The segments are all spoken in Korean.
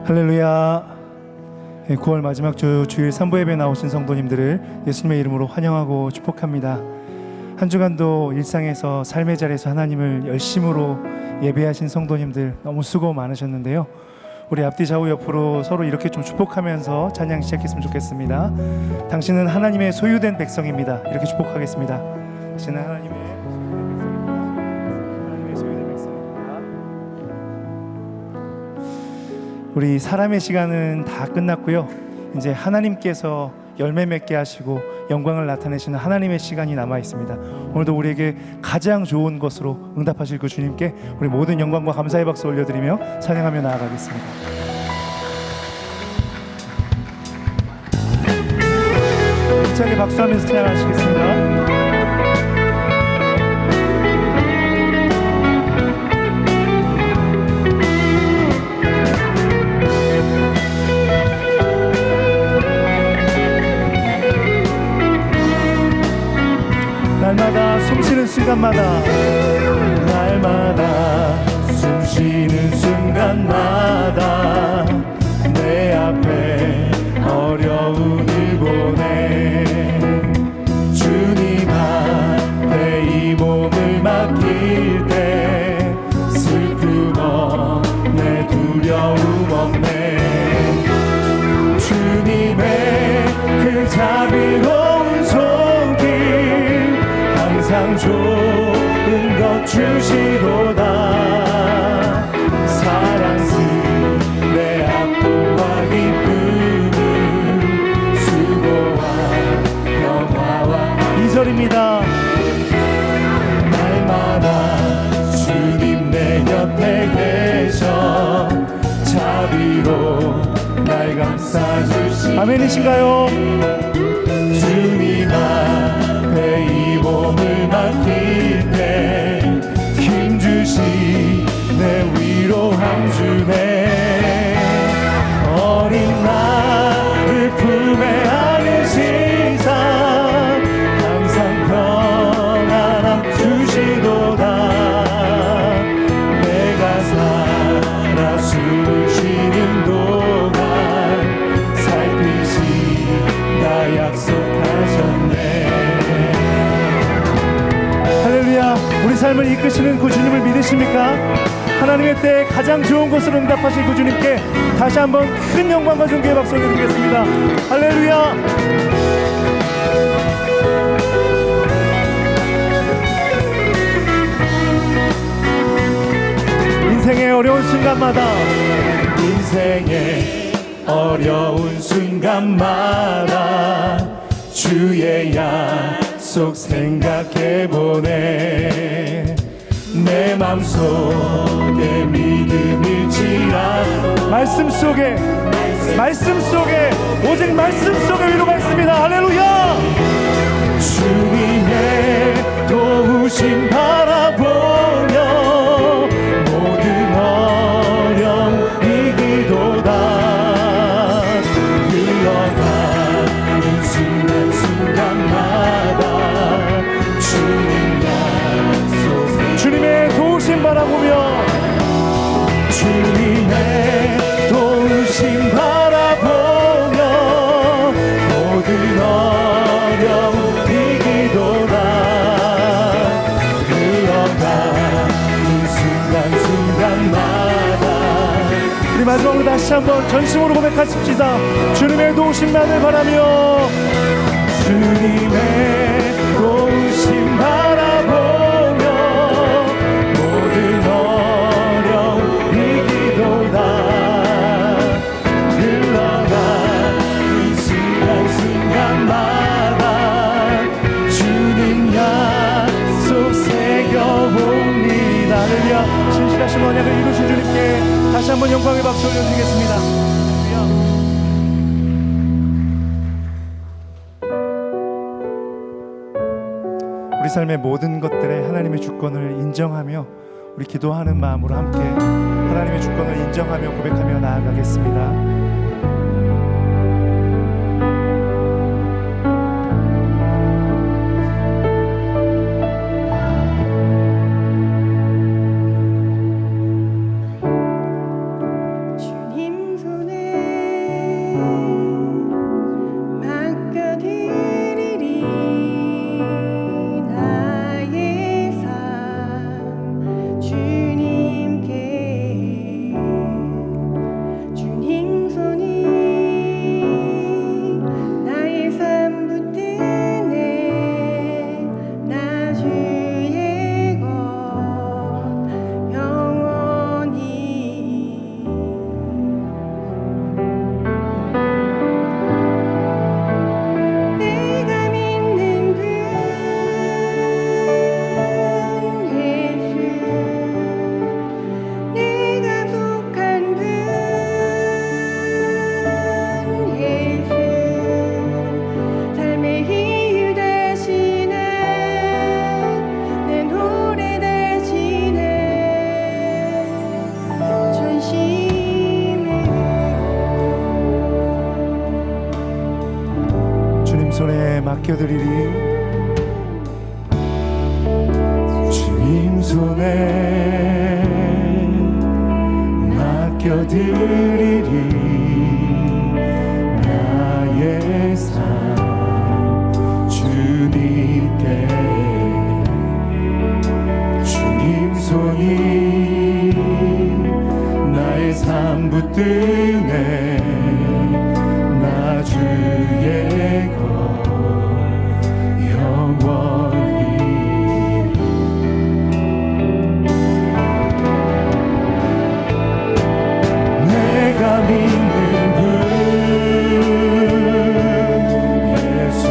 할렐루야. 9월 마지막 주 주일 3부 예배 나오신 성도님들을 예수님의 이름으로 환영하고 축복합니다. 한 주간도 일상에서 삶의 자리에서 하나님을 열심으로 예배하신 성도님들 너무 수고 많으셨는데요. 우리 앞뒤 좌우 옆으로 서로 이렇게 좀 축복하면서 찬양 시작했으면 좋겠습니다. 당신은 하나님의 소유된 백성입니다. 이렇게 축복하겠습니다. 당신은 하나님의 소유된 백성입니다. 우리 사람의 시간은 다 끝났고요. 이제 하나님께서 열매 맺게 하시고 영광을 나타내시는 하나님의 시간이 남아 있습니다. 오늘도 우리에게 가장 좋은 것으로 응답하실 그 주님께 우리 모든 영광과 감사의 박수 올려드리며 찬양하며 나아가겠습니다. 힘차게 박수하면서 찬양하시겠습니다. 날마다 숨쉬는 순간마다 날마다 숨쉬는 순간마다 내 앞에 어려움을 보내 주님 앞에 이 몸을 맡길 때 슬픔 없네 두려움 없네 주님의 그 자비로운 손길 항상 좋은 것 주시도다 사랑스 내 아픔과 기쁨을 수고와 영화와 2절입니다. 날마다 주님 내 곁에 계셔 자비로 날 감싸주시 아멘이신가요? 주님 앞에 이 몸을 맡길 때 힘주시 내 위로함 주네 어린 나를 품에 안으시사 항상 평안함 주시도다 내가 살아 숨을 쉬는 동안 살피시다 약속하셨네. 할렐루야. 우리 삶을 이끄시는 그 주님을 믿으십니까? 하나님의 때에 가장 좋은 것을 응답하실 그 주님께 다시 한번 큰 영광과 존귀의 박수 드리겠습니다. 할렐루야. 인생의 어려운 순간마다 인생의 어려운 순간마다 주의 약속 생각해보네 내 맘속에 믿음일지라 말씀 속에 오직 말씀 속에 위로가 있습니다. 할렐루야. 주님의 도우심 바라보며 모든 어려움 이기도다 흘러가는 순간순간마다 주님의 도우심 바라보며 주님의 도우심 바라보며 모든 어려움 이기도다 흘러가는 순간순간마다 우리 마지막으로 다시 한번 전심으로 고백하십시다. 주님의 도우심만을 바라며 주님의 도우심 바라보며 신실하신 언약을 이루신 주님께 다시 한번 영광의 박수 올려드리겠습니다. 우리 삶의 모든 것들에 하나님의 주권을 인정하며 우리 기도하는 마음으로 함께 하나님의 주권을 인정하며 고백하며 나아가겠습니다. 주님 손 맡겨드리리. 주님 손에 맡겨드리리. 나의 삶 주님께. 주님 손이 나의 삶 붙드네. 나 주의 것 영원히. 내가 믿는 분 예수.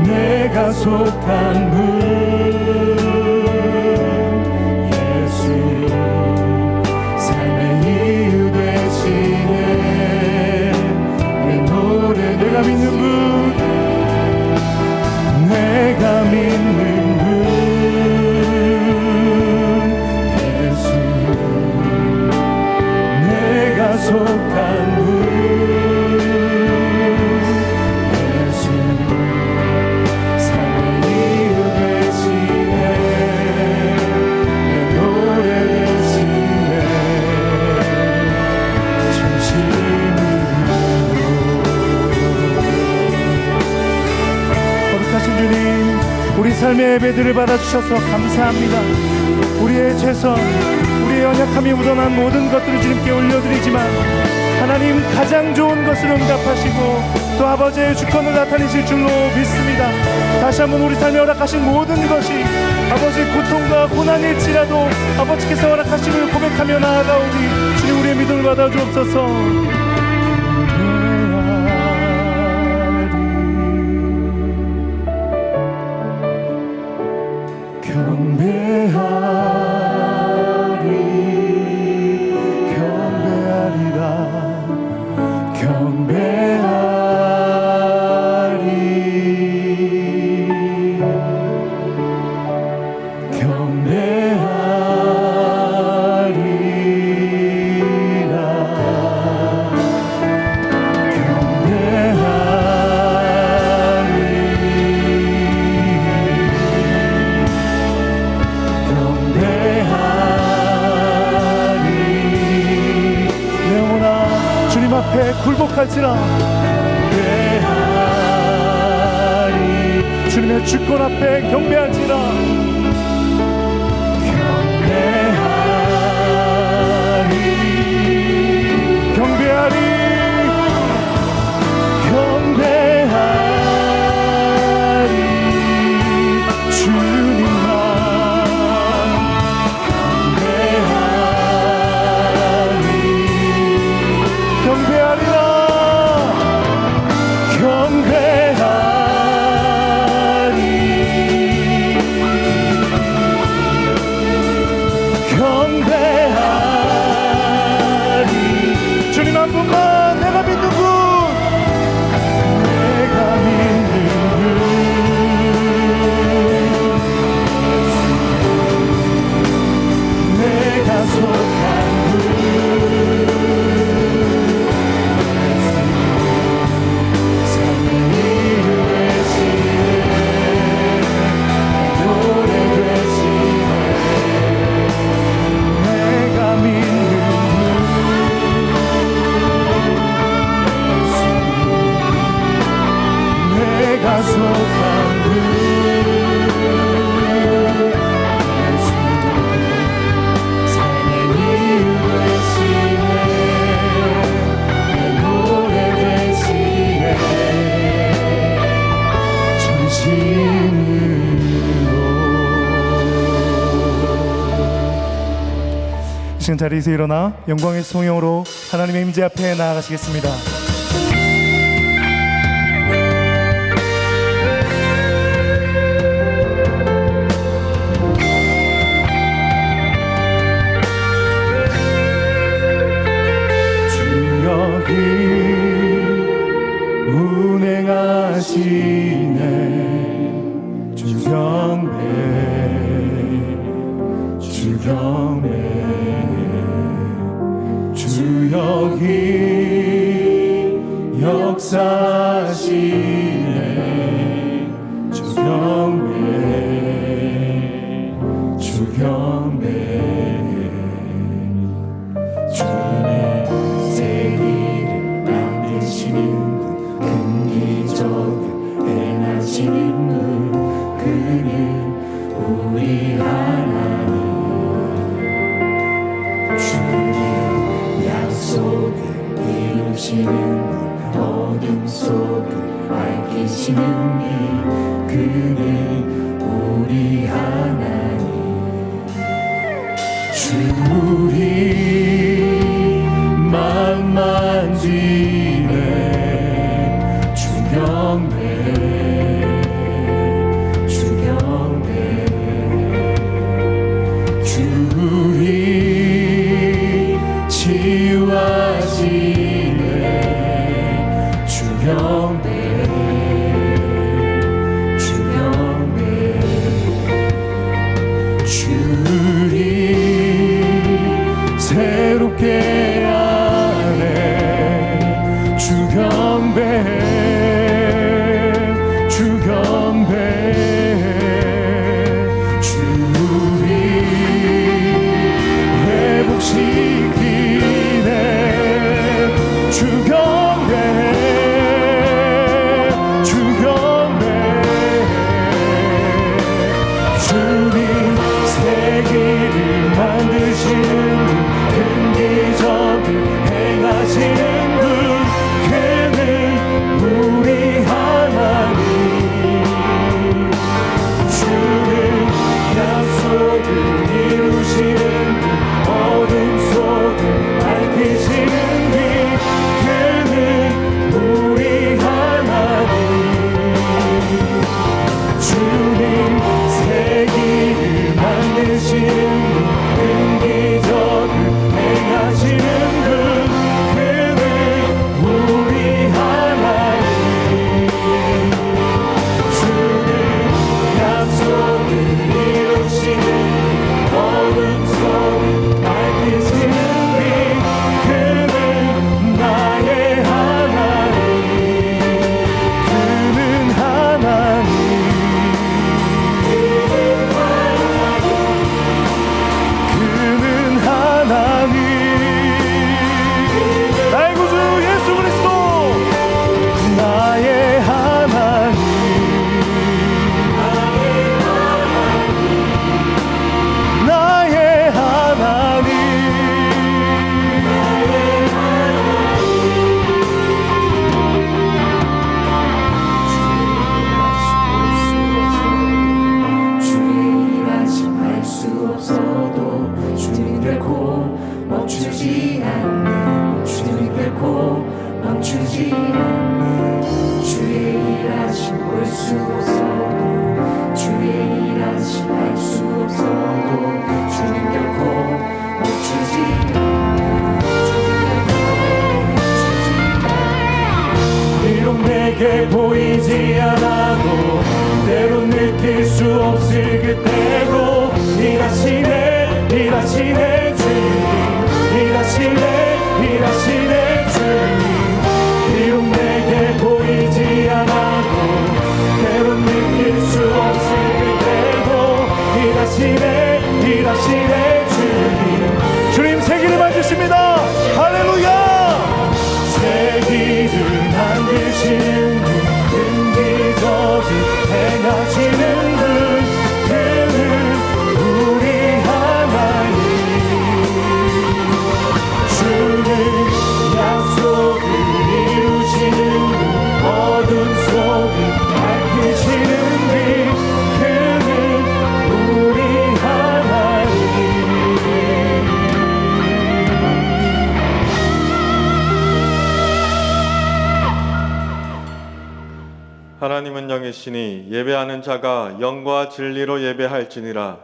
내가 속한 분 예수. 삶의 이유 되시네. 내 노래. 내가 믿는 분. 내가 믿는 분 예수. 내가 속한 분 예수. 삶의 이유 되시네. 내 노래 되시네. 거룩하신 주님, 우리 삶의 예배들을 받아주셔서 감사합니다. 우리의 최선, 우리의 연약함이 묻어난 모든 것들을 주님께 올려드리지만 하나님 가장 좋은 것을 응답하시고 또 아버지의 주권을 나타내실 줄로 믿습니다. 다시 한번 우리 삶에 허락하신 모든 것이 아버지 고통과 고난일지라도 아버지께서 허락하심을 고백하며 나아가오니 주님 우리의 믿음을 받아주옵소서. 굴복할지라 경배하리. 주님의 주권 앞에 경배할지라 경배하리. 경배하리. 경배하리. 주님만 경배하리라. 경배하리. 주님 한 분만. 내가 믿는 분. 내가 믿는 분 내가 속한 분 삶의 이유 되시네. 노래 되시네. 내가 믿는 분 내가 속한 분 삶의 이유 되시네. 내 노래 되시네. 전심으로. 지금 자리에서 일어나 영광의 송영으로 하나님의 임재 앞에 나아가시겠습니다. 운행하시네. 주경배 주경배. 주 여기 역사하시네. 치유하시네. 주 경배 주 경배. 주님의 세기를 만드시는 분, 긍기적을 행하시는 분, 그는 우리 하나님. 주님 약속을 이루시는 분, 어둠 속을 밝히시는 분, 그는 우리 하나님. 주 우리 맘 만지네. 주 경배 주 경배. 주 우리 치유하시네. 주 경배 주 경배. 주 우리 새롭게 하네. 주 경배 주 경배. 주 우리 회복시키네. 주 경배 주 경배. 주님 세기를 만드시는 긍기적을 행하시는 분, 그는 우리 하나님. 주는 약속을 이루시는 분, 어둠 속을 밝히시는 분, 그는 우리 하나님. 주님 세기를 만드시는 분, 긍기적을 행하시는 분, 그는 우리 하나님. 주는 약속을 이루시는 어둠 속을 밝히시는 분, 그는 나의 하나님. 그는 하나님. 그는 하나님. 나의 구주 예수 그리스도 나의 하나님. 나의 하나님. 주의 일하심 알 수 없어도 주님 결코 멈추지 않네. 주님 결코 멈추지 않네. 주의 일하심 볼 수 없어도 주의 일하심 알 수 없어도 주님 결코 멈추지 않네. 주님 결코 멈추지 않네. 비록 내게 보이지 않아도 때론 느낄 수 없을 그때도 일하시네 일하시네 주님. 일하시네 일하시네 주님. 비록 내게 보이지 않아도 때론 느낄 수 없을 그때도 일하시네 일하시네 주님. 주님 세기를 만드십니다. 할렐루야. 세기를 만드시는 분, 긍기적인 행하시는 분, 그는 우리 하나님. 주는 약속을 이루시는 분, 어둠 속을 밝히시는 분, 그는 우리 하나님. 하나님은 영이시니 예배하는 자가 영과 진리로 예배할지니라.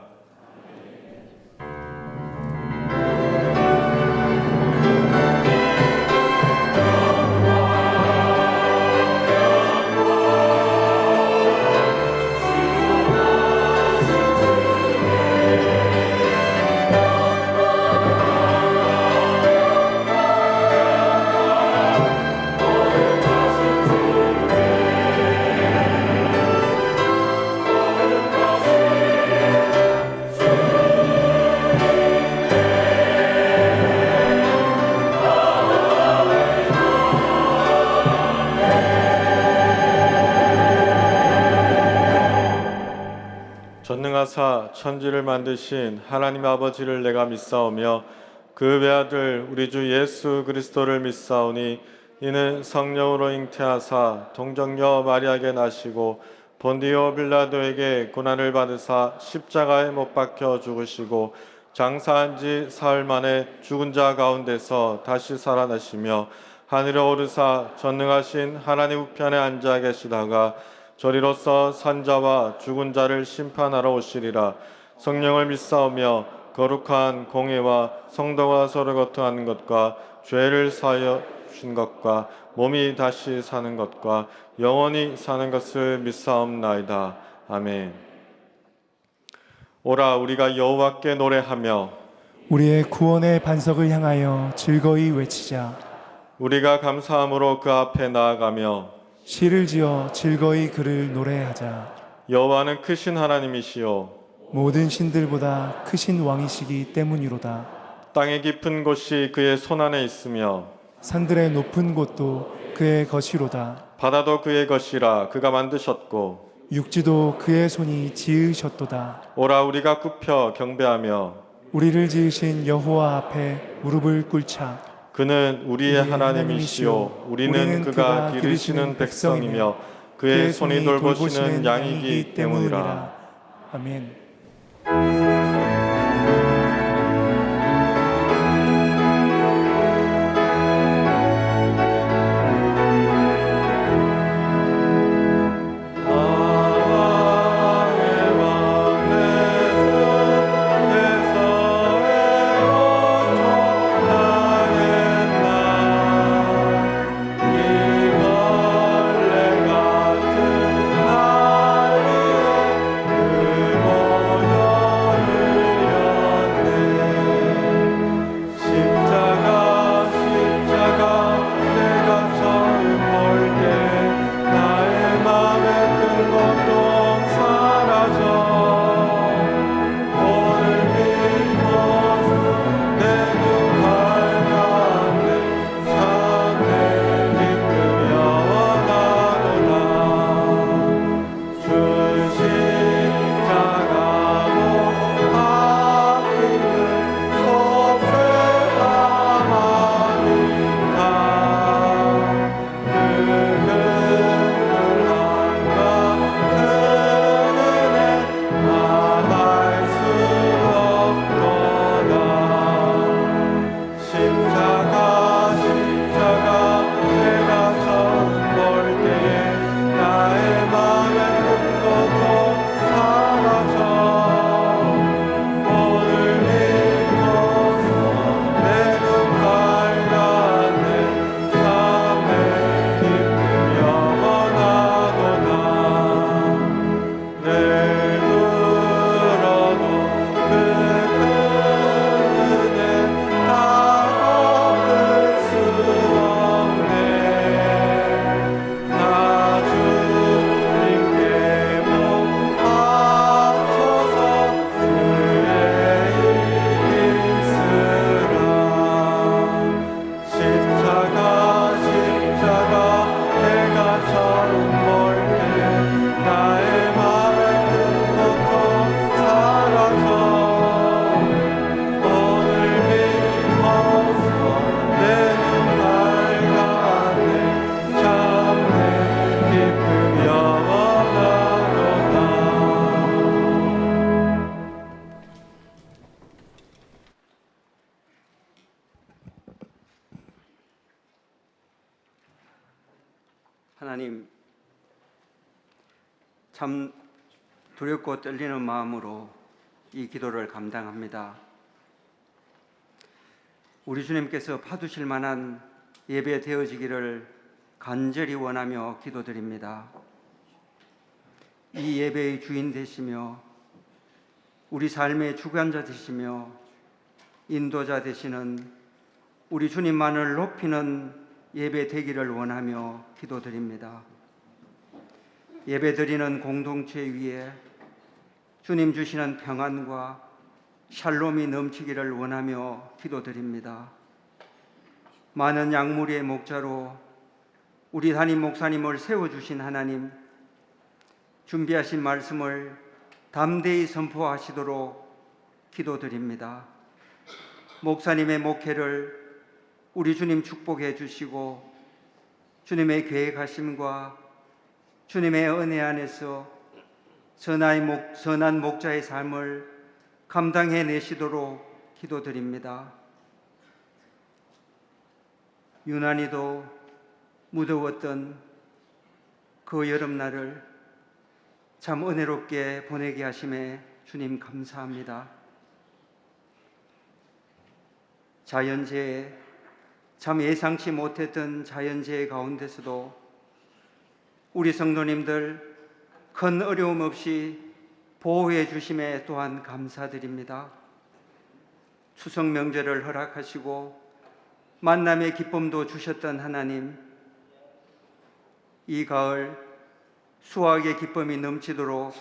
인하사 천지를 만드신 하나님 아버지를 내가 믿사오며 그 외아들 우리 주 예수 그리스도를 믿사오니 이는 성령으로 잉태하사 동정녀 마리아에게 나시고 본디오 빌라도에게 고난을 받으사 십자가에 못 박혀 죽으시고 장사한 지 사흘 만에 죽은 자 가운데서 다시 살아나시며 하늘에 오르사 전능하신 하나님 우편에 앉아 계시다가 저리로서 산자와 죽은 자를 심판하러 오시리라. 성령을 믿사오며 거룩한 공회와 성도가 서로 거통하는 것과 죄를 사하여 주신 것과 몸이 다시 사는 것과 영원히 사는 것을 믿사옵나이다. 아멘. 오라 우리가 여호와께 노래하며 우리의 구원의 반석을 향하여 즐거이 외치자. 우리가 감사함으로 그 앞에 나아가며 시를 지어 즐거이 그를 노래하자. 여호와는 크신 하나님이시요 모든 신들보다 크신 왕이시기 때문이로다. 땅의 깊은 곳이 그의 손안에 있으며 산들의 높은 곳도 그의 것이로다. 바다도 그의 것이라 그가 만드셨고 육지도 그의 손이 지으셨도다. 오라 우리가 굽혀 경배하며 우리를 지으신 여호와 앞에 무릎을 꿇자. 그는 우리의 하나님이시요 우리는 그가 기르시는 백성이며 그의 손이 돌보시는 양이기 때문이라. 아멘. 하나님, 참 두렵고 떨리는 마음으로 이 기도를 감당합니다. 우리 주님께서 받으실 만한 예배 되어지기를 간절히 원하며 기도드립니다. 이 예배의 주인 되시며 우리 삶의 주관자 되시며 인도자 되시는 우리 주님만을 높이는 예배 되기를 원하며 기도드립니다. 예배 드리는 공동체 위에 주님 주시는 평안과 샬롬이 넘치기를 원하며 기도드립니다. 많은 양무리의 목자로 우리 담임 목사님을 세워주신 하나님, 준비하신 말씀을 담대히 선포하시도록 기도드립니다. 목사님의 목회를 우리 주님 축복해 주시고 주님의 계획하심과 주님의 은혜 안에서 선한 목자의 삶을 감당해 내시도록 기도드립니다. 유난히도 무더웠던 그 여름날을 참 은혜롭게 보내게 하심에 주님 감사합니다. 자연재해, 참 예상치 못했던 자연재해 가운데서도 우리 성도님들 큰 어려움 없이 보호해 주심에 또한 감사드립니다. 추석 명절을 허락하시고 만남의 기쁨도 주셨던 하나님, 이 가을 수확의 기쁨이 넘치도록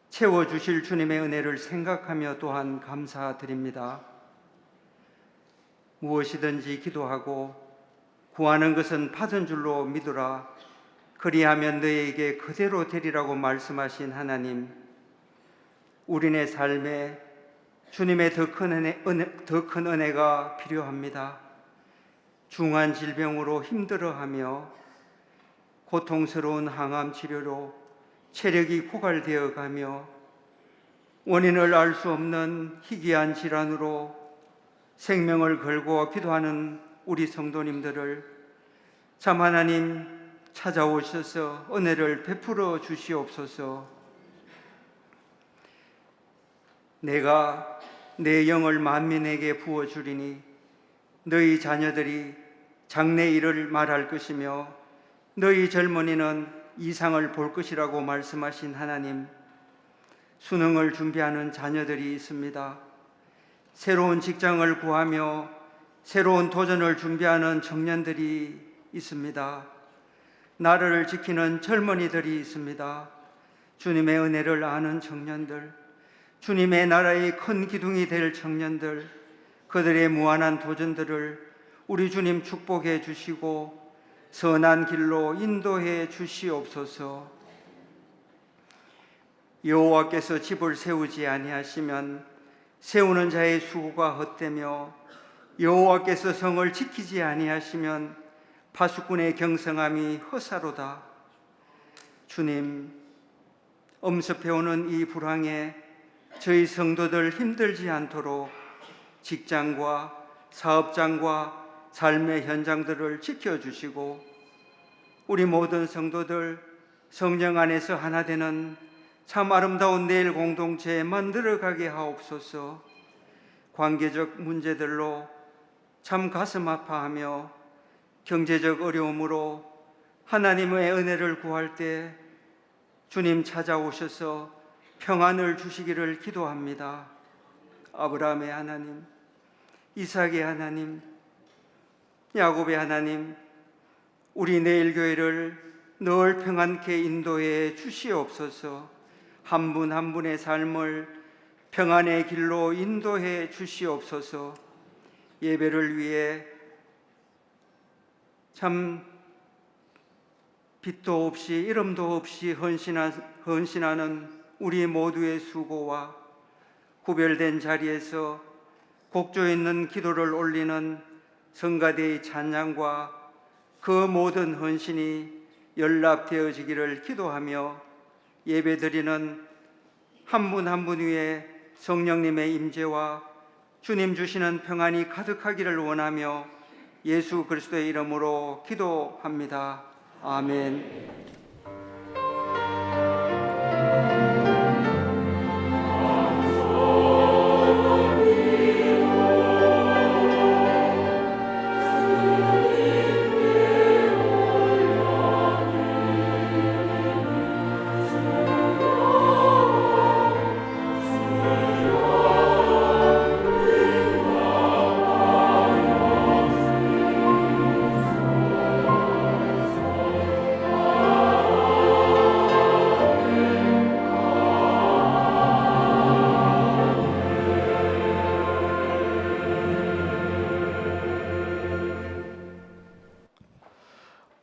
채워주실 주님의 은혜를 생각하며 또한 감사드립니다. 무엇이든지 기도하고 구하는 것은 받은 줄로 믿으라. 그리하면 너에게 그대로 되리라고 말씀하신 하나님, 우리네 삶에 주님의 더 큰 은혜가 필요합니다. 중한 질병으로 힘들어하며 고통스러운 항암 치료로 체력이 고갈되어 가며 원인을 알 수 없는 희귀한 질환으로 생명을 걸고 기도하는 우리 성도님들을 참 하나님 찾아오셔서 은혜를 베풀어 주시옵소서. 내가 내 영을 만민에게 부어주리니 너희 자녀들이 장래 일을 말할 것이며 너희 젊은이는 이상을 볼 것이라고 말씀하신 하나님, 수능을 준비하는 자녀들이 있습니다. 새로운 직장을 구하며 새로운 도전을 준비하는 청년들이 있습니다. 나라를 지키는 젊은이들이 있습니다. 주님의 은혜를 아는 청년들, 주님의 나라의 큰 기둥이 될 청년들, 그들의 무한한 도전들을 우리 주님 축복해 주시고 선한 길로 인도해 주시옵소서. 여호와께서 집을 세우지 아니하시면 세우는 자의 수고가 헛되며 여호와께서 성을 지키지 아니하시면 파수꾼의 경성함이 허사로다. 주님, 엄습해오는 이 불황에 저희 성도들 힘들지 않도록 직장과 사업장과 삶의 현장들을 지켜주시고 우리 모든 성도들 성령 안에서 하나 되는 참 아름다운 내일 공동체 만들어가게 하옵소서. 관계적 문제들로 참 가슴 아파하며 경제적 어려움으로 하나님의 은혜를 구할 때 주님 찾아오셔서 평안을 주시기를 기도합니다. 아브라함의 하나님, 이삭의 하나님, 야곱의 하나님, 우리 내일교회를 늘 평안케 인도해 주시옵소서. 한 분 한 분의 삶을 평안의 길로 인도해 주시옵소서. 예배를 위해 참 빛도 없이 이름도 없이 헌신하는 우리 모두의 수고와 구별된 자리에서 곡조 있는 기도를 올리는 성가대의 찬양과 그 모든 헌신이 연락되어지기를 기도하며 예배드리는 한 분 한 분 위에 성령님의 임재와 주님 주시는 평안이 가득하기를 원하며 예수 그리스도의 이름으로 기도합니다. 아멘.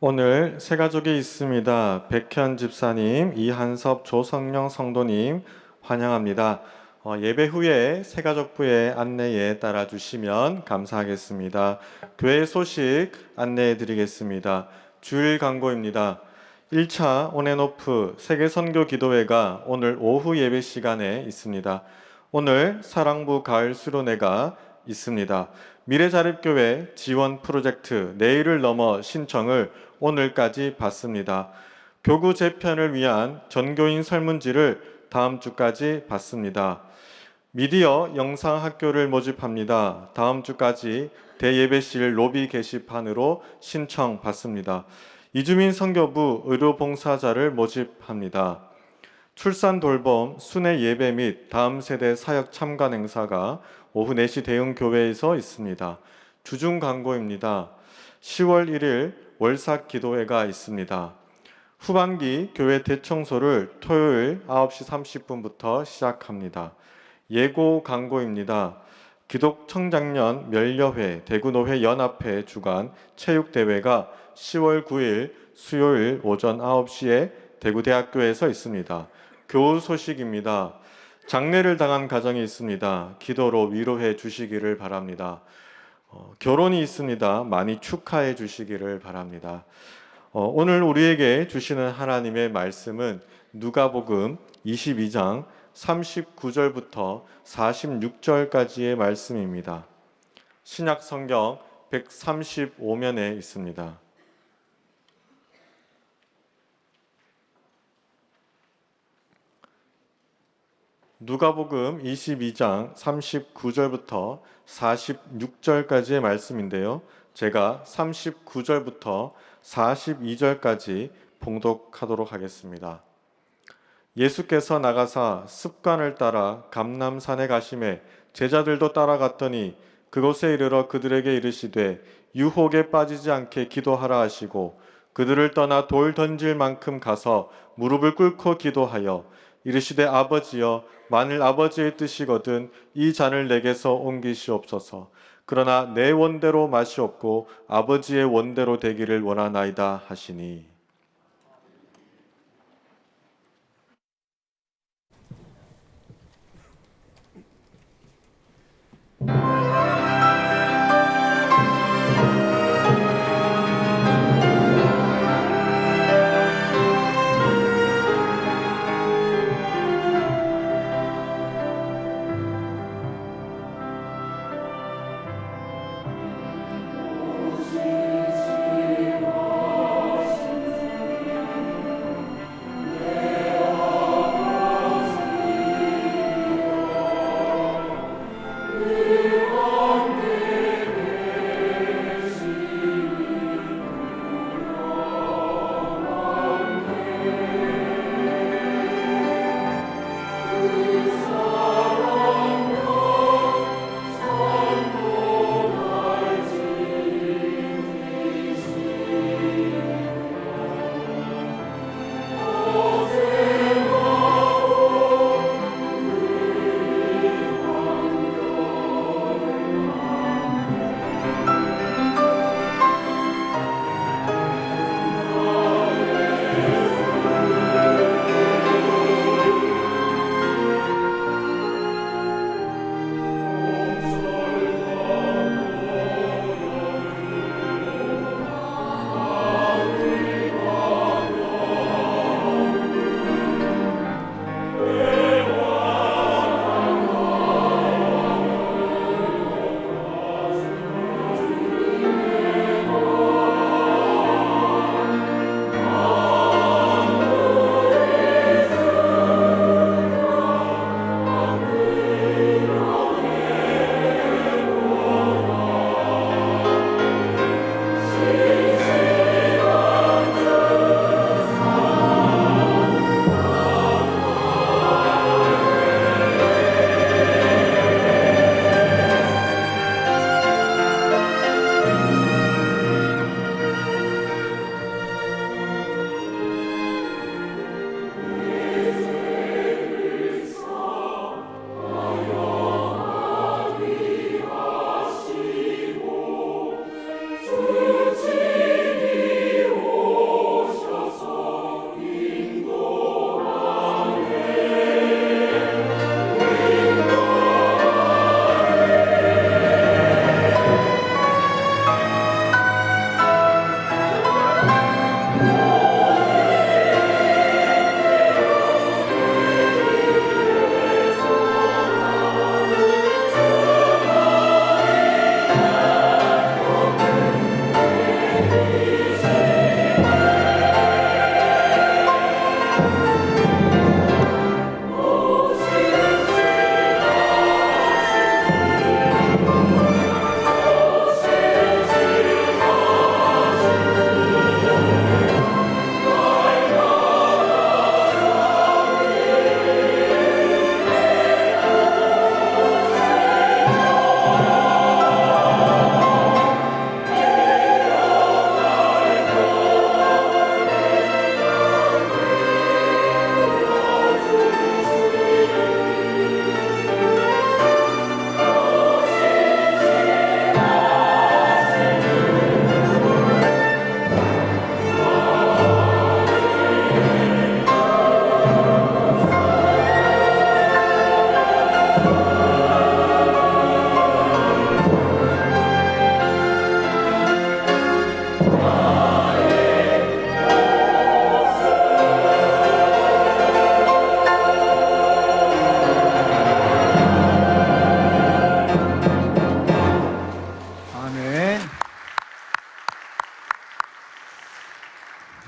오늘 세 가족이 있습니다. 백현 집사님, 이한섭 조성령 성도님, 환영합니다. 예배 후에 새가족부의 안내에 따라 주시면 감사하겠습니다. 교회 소식 안내해 드리겠습니다. 주일 광고입니다. 1차 온앤오프 세계선교 기도회가 오늘 오후 예배 시간에 있습니다. 오늘 사랑부 가을 수련회가 있습니다. 미래자립교회 지원 프로젝트 내일을 넘어 신청을 오늘까지 받습니다. 교구 재편을 위한 전교인 설문지를 다음 주까지 받습니다. 미디어 영상학교를 모집합니다. 다음 주까지 대예배실 로비 게시판으로 신청 받습니다. 이주민 선교부 의료봉사자를 모집합니다. 출산 돌봄 순회 예배 및 다음 세대 사역 참관 행사가 오후 4시 대흥 교회에서 있습니다. 주중 광고입니다. 10월 1일 월삭 기도회가 있습니다. 후반기 교회 대청소를 토요일 9시 30분부터 시작합니다. 예고 광고입니다. 기독청장년 멸려회 대구노회 연합회 주관 체육대회가 10월 9일 수요일 오전 9시에 대구대학교에서 있습니다. 교우 소식입니다. 장례를 당한 가정이 있습니다. 기도로 위로해 주시기를 바랍니다. 결혼이 있습니다. 많이 축하해 주시기를 바랍니다. 오늘 우리에게 주시는 하나님의 말씀은 누가복음 22장 39절부터 46절까지의 말씀입니다. 신약 성경 135면에 있습니다. 누가복음 22장 39절부터 46절까지의 말씀인데요. 제가 39절부터 42절까지 봉독하도록 하겠습니다. 예수께서 나가사 습관을 따라 감람산에 가심에 제자들도 따라갔더니 그곳에 이르러 그들에게 이르시되 유혹에 빠지지 않게 기도하라 하시고 그들을 떠나 돌 던질 만큼 가서 무릎을 꿇고 기도하여 이르시되 아버지여 만일 아버지의 뜻이거든 이 잔을 내게서 옮기시옵소서. 그러나 내 원대로 마시옵고 아버지의 원대로 되기를 원하나이다 하시니.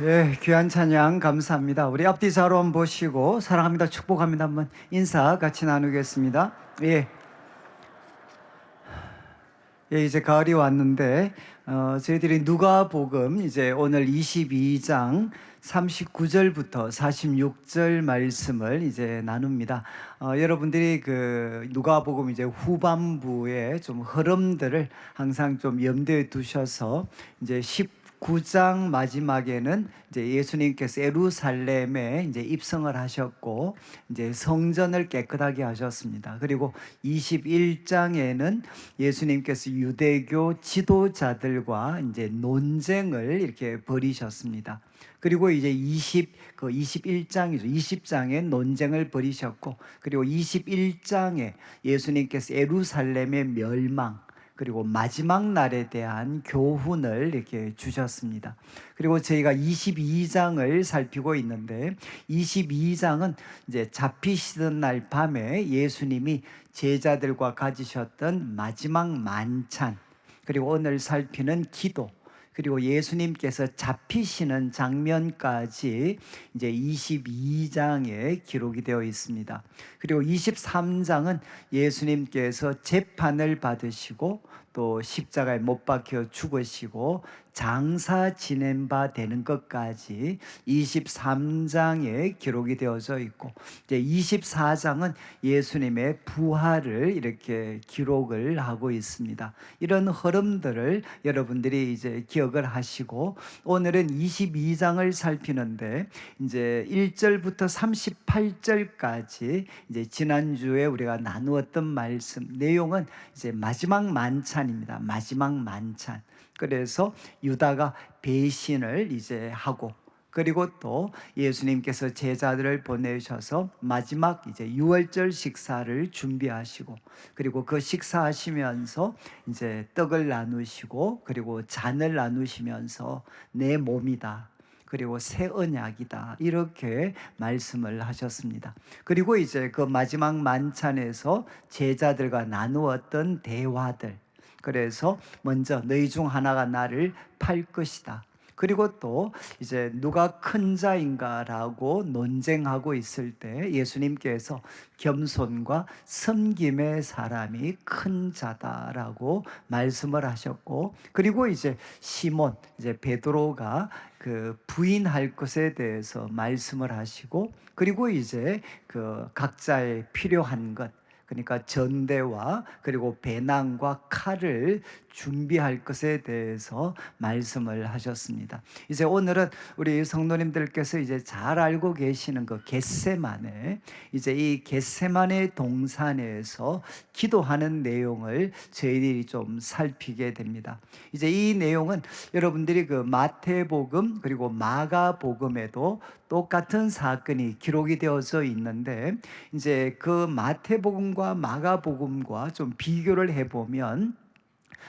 예, 귀한 찬양 감사합니다. 우리 앞뒤 좌로 한번 보시고 사랑합니다, 축복합니다 한번 인사 같이 나누겠습니다. 예, 이제 가을이 왔는데 저희들이 누가복음 이제 오늘 22장 39절부터 46절 말씀을 이제 나눕니다. 여러분들이 그 누가복음 이제 후반부에 좀 흐름들을 항상 좀 염두에 두셔서 이제 19장 마지막에는 이제 예수님께서 예루살렘에 이제 입성을 하셨고 이제 성전을 깨끗하게 하셨습니다. 그리고 21장에는 예수님께서 유대교 지도자들과 이제 논쟁을 이렇게 벌이셨습니다. 그리고 이제 21장이죠. 20장에 논쟁을 벌이셨고, 그리고 21장에 예수님께서 예루살렘의 멸망, 그리고 마지막 날에 대한 교훈을 이렇게 주셨습니다. 그리고 저희가 22장을 살피고 있는데, 22장은 이제 잡히시던 날 밤에 예수님이 제자들과 가지셨던 마지막 만찬, 그리고 오늘 살피는 기도, 그리고 예수님께서 잡히시는 장면까지 이제 22장에 기록이 되어 있습니다. 그리고 23장은 예수님께서 재판을 받으시고 또 십자가에 못 박혀 죽으시고 장사 지낸 바 되는 것까지 23장에 기록이 되어져 있고, 이제 24장은 예수님의 부활을 이렇게 기록을 하고 있습니다. 이런 흐름들을 여러분들이 이제 기억을 하시고, 오늘은 22장을 살피는데 이제 1절부터 38절까지 이제 지난주에 우리가 나누었던 말씀 내용은 이제 마지막 만찬입니다. 마지막 만찬. 그래서 유다가 배신을 이제 하고, 그리고 또 예수님께서 제자들을 보내셔서 마지막 이제 유월절 식사를 준비하시고, 그리고 그 식사하시면서 이제 떡을 나누시고, 그리고 잔을 나누시면서 내 몸이다, 그리고 새 언약이다, 이렇게 말씀을 하셨습니다. 그리고 이제 그 마지막 만찬에서 제자들과 나누었던 대화들, 그래서 먼저 너희 중 하나가 나를 팔 것이다, 그리고 또 이제 누가 큰 자인가라고 논쟁하고 있을 때 예수님께서 겸손과 섬김의 사람이 큰 자다라고 말씀을 하셨고, 그리고 이제 시몬, 이제 베드로가 그 부인할 것에 대해서 말씀을 하시고, 그리고 이제 그 각자의 필요한 것, 그러니까 전대와 그리고 배낭과 칼을 준비할 것에 대해서 말씀을 하셨습니다. 이제 오늘은 우리 성도님들께서 이제 잘 알고 계시는 그 겟세마네, 이제 이 겟세마네 동산에서 기도하는 내용을 저희들이 좀 살피게 됩니다. 이제 이 내용은 여러분들이 그 마태복음 그리고 마가복음에도 똑같은 사건이 기록이 되어져 있는데, 이제 그 마태복음과 마가복음과 좀 비교를 해보면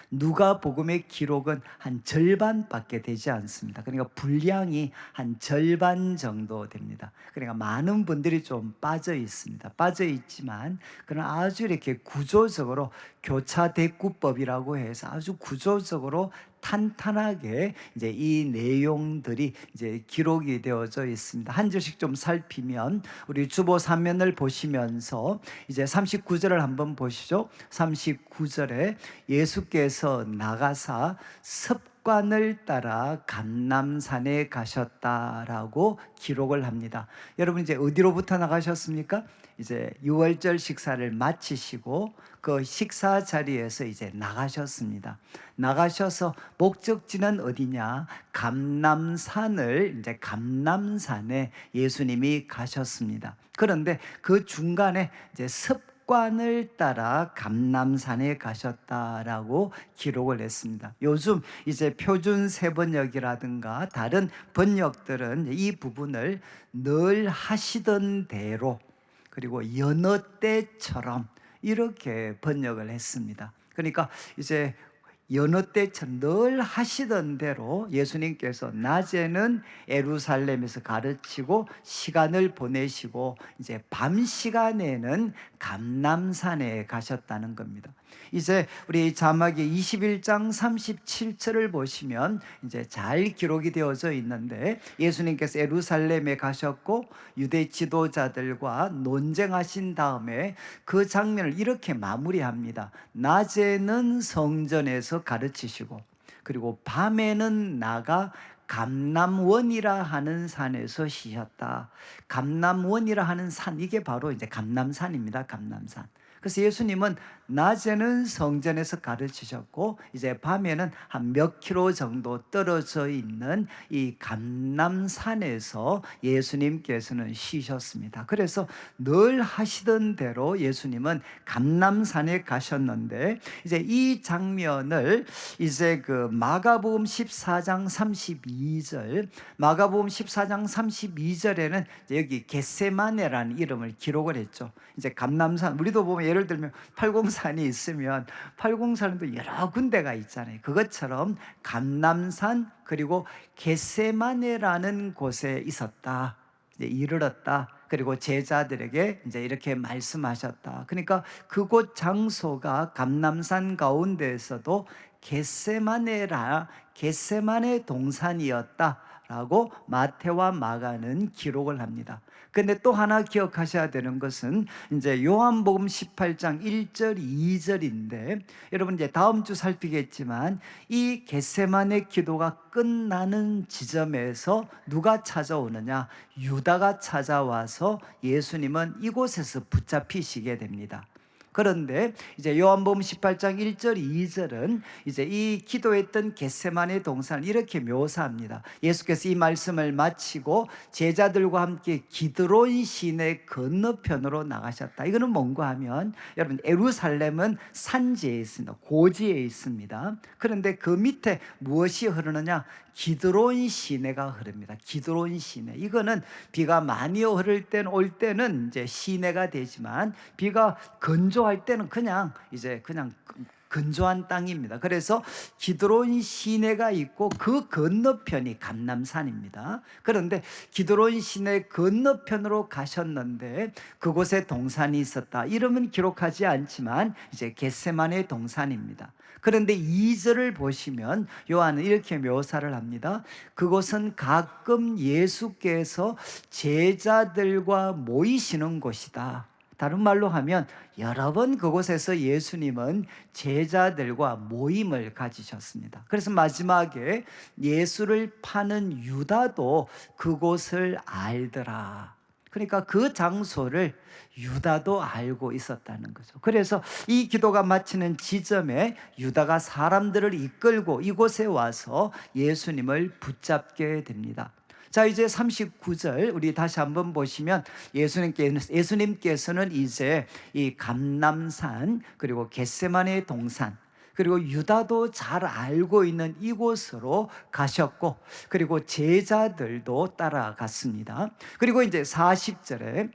누가복음의 기록은 한 절반밖에 되지 않습니다. 그러니까 분량이 한 절반 정도 됩니다. 그러니까 많은 분들이 좀 빠져 있습니다. 빠져 있지만 그런 아주 이렇게 구조적으로 교차대구법이라고 해서 아주 구조적으로 탄탄하게 이제 이 내용들이 이제 기록이 되어져 있습니다. 한 절씩 좀 살피면, 우리 주보 3면을 보시면서 이제 39절을 한번 보시죠. 39절에 예수께서 나가사 습관을 따라 감람산에 가셨다라고 기록을 합니다. 여러분 이제 어디로부터 나가셨습니까? 이제 유월절 식사를 마치시고 그 식사 자리에서 이제 나가셨습니다. 나가셔서 목적지는 어디냐? 감람산을, 이제 감람산에 예수님이 가셨습니다. 그런데 그 중간에 이제 습관을 따라 감람산에 가셨다라고 기록을 했습니다. 요즘 이제 표준 세번역이라든가 다른 번역들은 이 부분을 늘 하시던 대로, 그리고 여느 때처럼 이렇게 번역을 했습니다. 그러니까 이제 여느 때처럼 늘 하시던 대로 예수님께서 낮에는 예루살렘에서 가르치고 시간을 보내시고 이제 밤 시간에는 감람산에 가셨다는 겁니다. 이제 우리 자막의 21장 37절을 보시면 이제 잘 기록이 되어져 있는데, 예수님께서 예루살렘에 가셨고 유대 지도자들과 논쟁하신 다음에 그 장면을 이렇게 마무리합니다. 낮에는 성전에서 가르치시고 그리고 밤에는 나가 감람원이라 하는 산에서 쉬셨다. 감람원이라 하는 산, 이게 바로 이제 감람산입니다. 감람산. 그래서 예수님은 낮에는 성전에서 가르치셨고 이제 밤에는 한 몇 킬로 정도 떨어져 있는 이 감람산에서 예수님께서는 쉬셨습니다. 그래서 늘 하시던 대로 예수님은 감람산에 가셨는데, 이제 이 장면을 이제 그 마가복음 14장 32절, 마가복음 14장 32절에는 여기 겟세마네라는 이름을 기록을 했죠. 이제 감람산, 우리도 보면 예를 들면 팔공산이 있으면 팔공산도 여러 군데가 있잖아요. 그것처럼 감람산 그리고 겟세마네라는 곳에 있었다. 이제 이르렀다. 그리고 제자들에게 이제 이렇게 말씀하셨다. 그러니까 그곳 장소가 감람산 가운데에서도 겟세마네 동산이었다라고 마태와 마가는 기록을 합니다. 근데 또 하나 기억하셔야 되는 것은 이제 요한복음 18장 1절 2절인데, 여러분 이제 다음 주 살피겠지만 이 겟세마네 기도가 끝나는 지점에서 누가 찾아오느냐? 유다가 찾아와서 예수님은 이곳에서 붙잡히시게 됩니다. 그런데 이제 요한복음 18장 1절 2절은 이제 이 기도했던 겟세마네 동산을 이렇게 묘사합니다. 예수께서 이 말씀을 마치고 제자들과 함께 기드론 시내 건너편으로 나가셨다. 이거는 뭔가 하면, 여러분 예루살렘은 산지에 있습니다. 고지에 있습니다. 그런데 그 밑에 무엇이 흐르느냐? 기드론 시내가 흐릅니다. 기드론 시내. 이거는 비가 많이 흐를 때는, 올 때는 이제 시내가 되지만 비가 건조할 때는 그냥 건조한 땅입니다. 그래서 기드론 시내가 있고 그 건너편이 감람산입니다. 그런데 기드론 시내 건너편으로 가셨는데 그곳에 동산이 있었다. 이름은 기록하지 않지만 이제 겟세마네 동산입니다. 그런데 2절을 보시면 요한은 이렇게 묘사를 합니다. 그곳은 가끔 예수께서 제자들과 모이시는 곳이다. 다른 말로 하면 여러 번 그곳에서 예수님은 제자들과 모임을 가지셨습니다. 그래서 마지막에 예수를 파는 유다도 그곳을 알더라. 그러니까 그 장소를 유다도 알고 있었다는 거죠. 그래서 이 기도가 마치는 지점에 유다가 사람들을 이끌고 이곳에 와서 예수님을 붙잡게 됩니다. 자, 이제 39절 우리 다시 한번 보시면 예수님께서는 이제 이 감람산 그리고 겟세마네 동산 그리고 유다도 잘 알고 있는 이곳으로 가셨고, 그리고 제자들도 따라갔습니다. 그리고 이제 40절에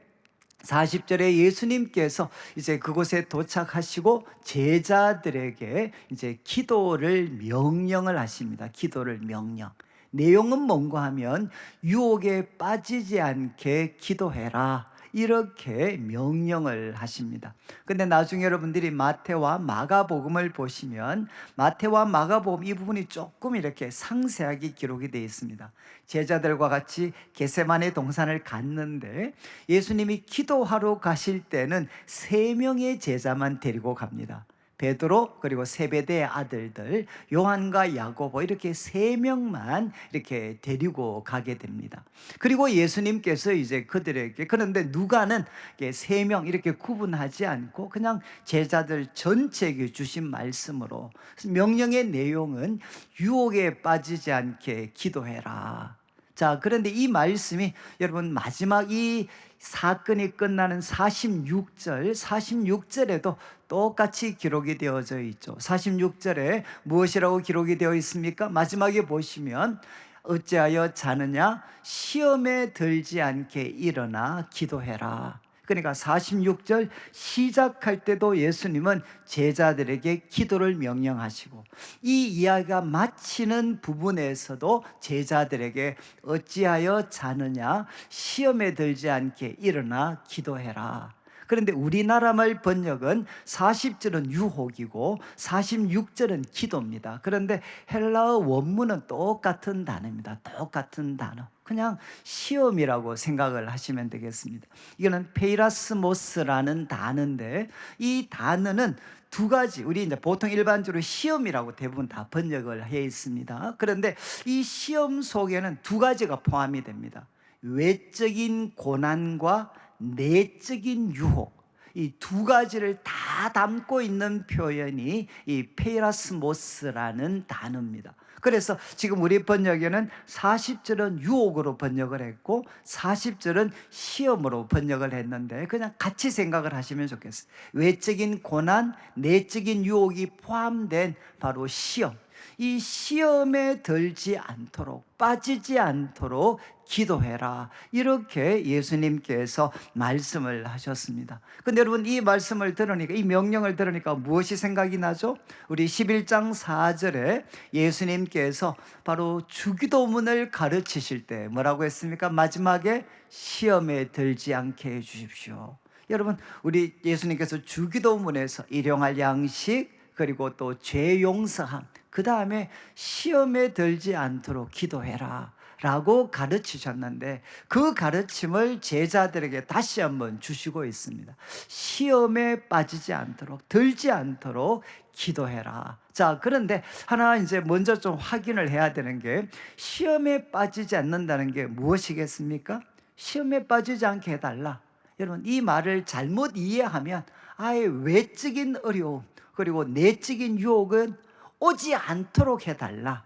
예수님께서 이제 그곳에 도착하시고 제자들에게 이제 기도를 명령을 하십니다. 기도를 명령. 내용은 뭔가 하면 유혹에 빠지지 않게 기도해라, 이렇게 명령을 하십니다. 근데 나중에 여러분들이 마태와 마가복음을 보시면 마태와 마가복음 이 부분이 조금 이렇게 상세하게 기록이 되어 있습니다. 제자들과 같이 겟세마네 동산을 갔는데 예수님이 기도하러 가실 때는 3명의 제자만 데리고 갑니다. 베드로 그리고 세베대의 아들들 요한과 야고보, 이렇게 3명만 이렇게 데리고 가게 됩니다. 그리고 예수님께서 이제 그들에게, 그런데 누가는 3명 이렇게 구분하지 않고 그냥 제자들 전체에게 주신 말씀으로, 명령의 내용은 유혹에 빠지지 않게 기도해라. 자, 그런데 이 말씀이 여러분 마지막 이 사건이 끝나는 46절에도 똑같이 기록이 되어져 있죠. 46절에 무엇이라고 기록이 되어 있습니까? 마지막에 보시면 어찌하여 자느냐? 시험에 들지 않게 일어나 기도해라. 그러니까 46절 시작할 때도 예수님은 제자들에게 기도를 명령하시고, 이 이야기가 마치는 부분에서도 제자들에게 어찌하여 자느냐, 시험에 들지 않게 일어나 기도해라. 그런데 우리나라 말 번역은 40절은 유혹이고 46절은 기도입니다. 그런데 헬라어 원문은 똑같은 단어입니다. 똑같은 단어. 그냥 시험이라고 생각을 하시면 되겠습니다. 이거는 페이라스모스라는 단어인데, 이 단어는 두 가지, 우리 이제 보통 일반적으로 시험이라고 대부분 다 번역을 해 있습니다. 그런데 이 시험 속에는 두 가지가 포함이 됩니다. 외적인 고난과 내적인 유혹, 이 두 가지를 다 담고 있는 표현이 이 페이라스모스라는 단어입니다. 그래서 지금 우리 번역에는 40절은 유혹으로 번역을 했고 40절은 시험으로 번역을 했는데, 그냥 같이 생각을 하시면 좋겠어요. 외적인 고난, 내적인 유혹이 포함된 바로 시험, 이 시험에 들지 않도록, 빠지지 않도록 기도해라, 이렇게 예수님께서 말씀을 하셨습니다. 근데 여러분, 이 말씀을 들으니까, 이 명령을 들으니까 무엇이 생각이 나죠? 우리 11장 4절에 예수님께서 바로 주기도문을 가르치실 때 뭐라고 했습니까? 마지막에 시험에 들지 않게 해 주십시오. 여러분, 우리 예수님께서 주기도문에서 일용할 양식, 그리고 또 죄 용서함, 그 다음에 시험에 들지 않도록 기도해라 라고 가르치셨는데, 그 가르침을 제자들에게 다시 한번 주시고 있습니다. 시험에 빠지지 않도록, 들지 않도록 기도해라. 자, 그런데 하나 이제 먼저 좀 확인을 해야 되는 게, 시험에 빠지지 않는다는 게 무엇이겠습니까? 시험에 빠지지 않게 해달라. 여러분, 이 말을 잘못 이해하면 아예 외적인 어려움 그리고 내적인 유혹은 오지 않도록 해달라,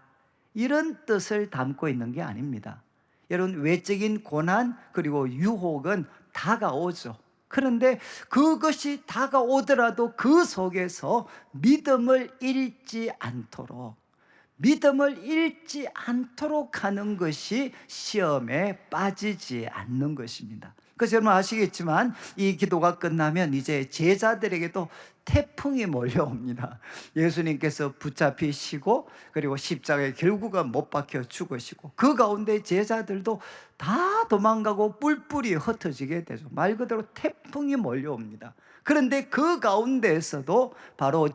이런 뜻을 담고 있는 게 아닙니다. 여러분, 외적인 고난 그리고 유혹은 다가오죠. 그런데 그것이 다가오더라도 그 속에서 믿음을 잃지 않도록, 믿음을 잃지 않도록 하는 것이 시험에 빠지지 않는 것입니다. 그래서 여러분 아시겠지만, 이 기도가 끝나면 이제 제자들에게도 태풍이 몰려옵니다. 예수님께서 붙잡히시고, 그리고 십자가에 결국은 못 박혀 죽으시고, 그 가운데 제자들도 다 도망가고 뿔뿔이 흩어지게 되죠. 말 그대로 태풍이 몰려옵니다. 그런데 그 가운데에서도 바로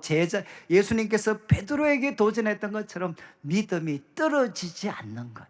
예수님께서 베드로에게 도전했던 것처럼 믿음이 떨어지지 않는 것,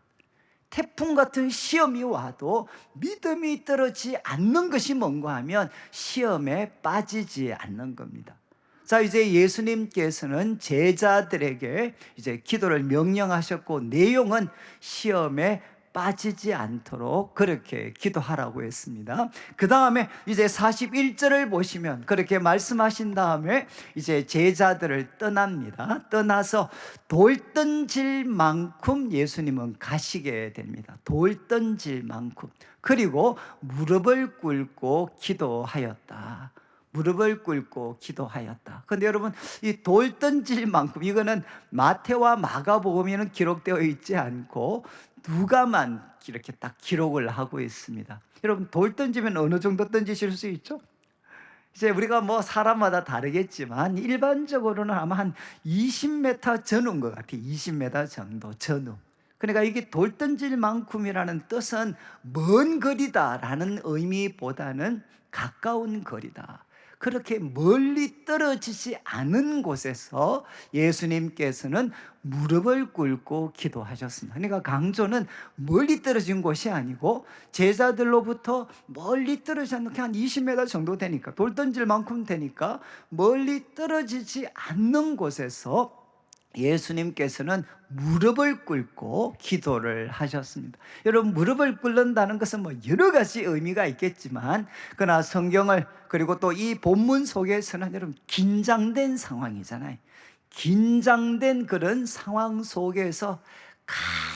태풍 같은 시험이 와도 믿음이 떨어지지 않는 것이 뭔가 하면 시험에 빠지지 않는 겁니다. 자, 이제 예수님께서는 제자들에게 이제 기도를 명령하셨고, 내용은 시험에 빠지지 않도록 그렇게 기도하라고 했습니다. 그 다음에 이제 41절을 보시면 그렇게 말씀하신 다음에 이제 제자들을 떠납니다. 떠나서 돌 던질 만큼 예수님은 가시게 됩니다. 돌 던질 만큼. 그리고 무릎을 꿇고 기도하였다. 무릎을 꿇고 기도하였다. 그런데 여러분, 이 돌 던질 만큼, 이거는 마태와 마가복음에는 기록되어 있지 않고 누가만 이렇게 딱 기록을 하고 있습니다. 여러분, 돌 던지면 어느 정도 던지실 수 있죠? 이제 우리가 뭐 사람마다 다르겠지만 일반적으로는 아마 한 20m 전후인 것 같아요. 20m 정도 전후. 그러니까 이게 돌 던질 만큼이라는 뜻은 먼 거리다라는 의미보다는 가까운 거리다. 그렇게 멀리 떨어지지 않은 곳에서 예수님께서는 무릎을 꿇고 기도하셨습니다. 그러니까 강조는 멀리 떨어진 곳이 아니고 제자들로부터 멀리 떨어지지 않는, 한 20m 정도 되니까, 돌 던질 만큼 되니까 멀리 떨어지지 않는 곳에서 예수님께서는 무릎을 꿇고 기도를 하셨습니다. 여러분, 무릎을 꿇는다는 것은 뭐 여러 가지 의미가 있겠지만, 그러나 성경을, 그리고 또 이 본문 속에서는 여러분 긴장된 상황이잖아요. 긴장된 그런 상황 속에서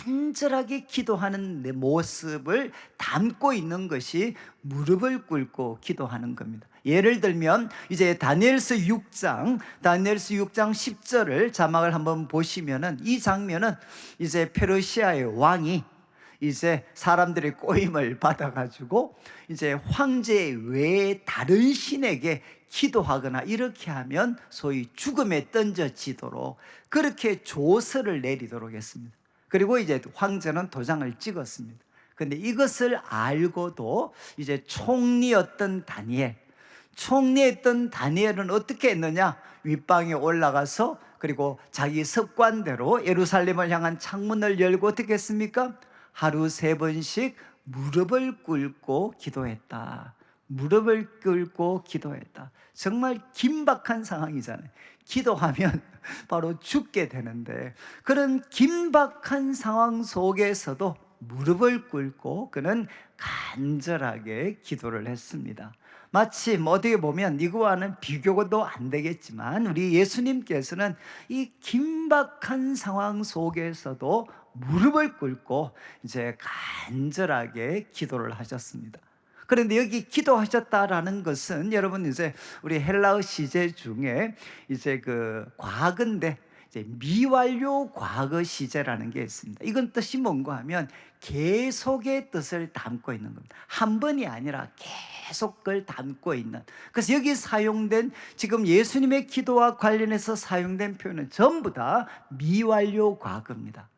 간절하게 기도하는 내 모습을 담고 있는 것이 무릎을 꿇고 기도하는 겁니다. 예를 들면 이제 다니엘서 6장 10절을 자막을 한번 보시면은, 이 장면은 이제 페르시아의 왕이 이제 사람들의 꼬임을 받아가지고 이제 황제 외에 다른 신에게 기도하거나 이렇게 하면 소위 죽음에 던져지도록 그렇게 조서를 내리도록 했습니다. 그리고 이제 황제는 도장을 찍었습니다. 근데 이것을 알고도 이제 총리였던 다니엘은 어떻게 했느냐? 윗방에 올라가서 그리고 자기 습관대로 예루살렘을 향한 창문을 열고 어떻게 했습니까? 하루 3번씩 무릎을 꿇고 기도했다. 무릎을 꿇고 기도했다. 정말 긴박한 상황이잖아요. 기도하면 바로 죽게 되는데 그런 긴박한 상황 속에서도 무릎을 꿇고 그는 간절하게 기도를 했습니다. 마치 어떻게 보면 이거와는 비교도 안 되겠지만 우리 예수님께서는 이 긴박한 상황 속에서도 무릎을 꿇고 이제 간절하게 기도를 하셨습니다. 그런데 여기 기도하셨다라는 것은 여러분 이제 우리 헬라어 시제 중에 이제 그 과거인데 이제 미완료 과거 시제라는 게 있습니다. 이건 뜻이 뭔가 하면 계속의 뜻을 담고 있는 겁니다. 한 번이 아니라 계속 그걸 담고 있는. 그래서 여기 사용된 지금 예수님의 기도와 관련해서 사용된 표현은 전부 다 미완료 과거입니다.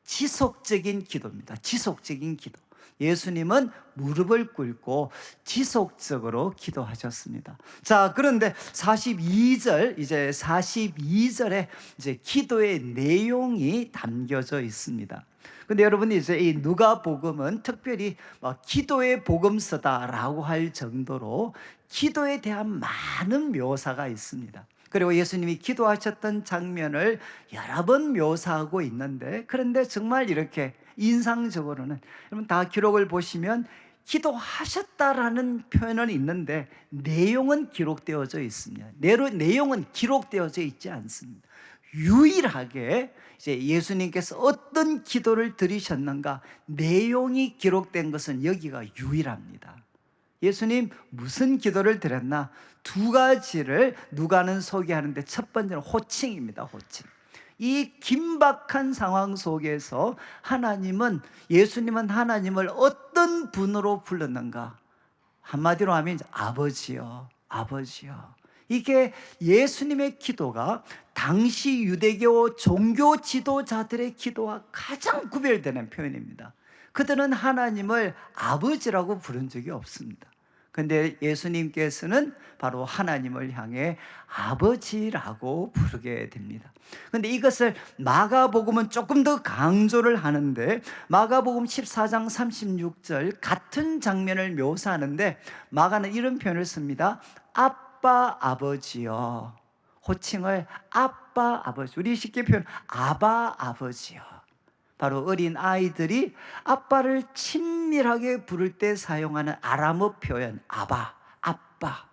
지속적인 기도입니다. 지속적인 기도. 예수님은 무릎을 꿇고 지속적으로 기도하셨습니다. 자, 그런데 42절에 이제 기도의 내용이 담겨져 있습니다. 근데 여러분 이제 이 누가복음은 특별히 기도의 복음서다라고 할 정도로 기도에 대한 많은 묘사가 있습니다. 그리고 예수님이 기도하셨던 장면을 여러 번 묘사하고 있는데 그런데 정말 이렇게 인상적으로는 여러분 다 기록을 보시면 기도하셨다라는 표현은 있는데 내용은 기록되어져 있습니다. 내용은 기록되어져 있지 않습니다. 유일하게 이제 예수님께서 어떤 기도를 드리셨는가 내용이 기록된 것은 여기가 유일합니다. 예수님 무슨 기도를 드렸나? 2가지를 누가는 소개하는데 첫 번째는 호칭입니다. 호칭. 이 긴박한 상황 속에서 예수님은 하나님을 어떤 분으로 불렀는가? 한마디로 하면 아버지요, 아버지요. 이게 예수님의 기도가 당시 유대교 종교 지도자들의 기도와 가장 구별되는 표현입니다. 그들은 하나님을 아버지라고 부른 적이 없습니다. 근데 예수님께서는 바로 하나님을 향해 아버지라고 부르게 됩니다. 근데 이것을 마가복음은 조금 더 강조를 하는데 마가복음 14장 36절 같은 장면을 묘사하는데 마가는 이런 표현을 씁니다. 아빠 아버지요. 호칭을 아빠 아버지. 우리 쉽게 표현 아바 아버지요. 바로 어린 아이들이 아빠를 친밀하게 부를 때 사용하는 아람어 표현 아바, 아빠.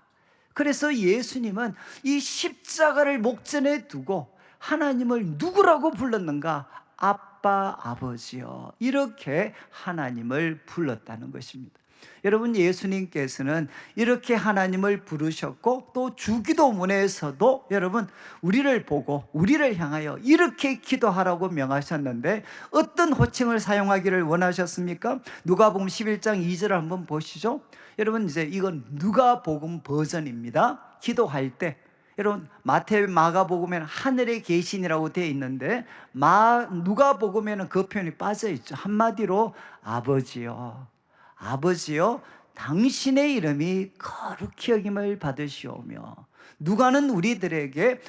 그래서 예수님은 이 십자가를 목전에 두고 하나님을 누구라고 불렀는가? 아빠, 아버지요. 이렇게 하나님을 불렀다는 것입니다. 여러분 예수님께서는 이렇게 하나님을 부르셨고 또 주기도문에서도 여러분 우리를 보고 우리를 향하여 이렇게 기도하라고 명하셨는데 어떤 호칭을 사용하기를 원하셨습니까? 누가복음 11장 2절을 한번 보시죠. 여러분 이제 이건 누가복음 버전입니다. 기도할 때 여러분 마태 마가복음에는 하늘에 계신이라고 되어 있는데 누가복음에는 그 표현이 빠져 있죠. 한마디로 아버지요. 아버지요, 당신의 이름이 거룩히 여김을 받으시오며. 누가는 우리들에게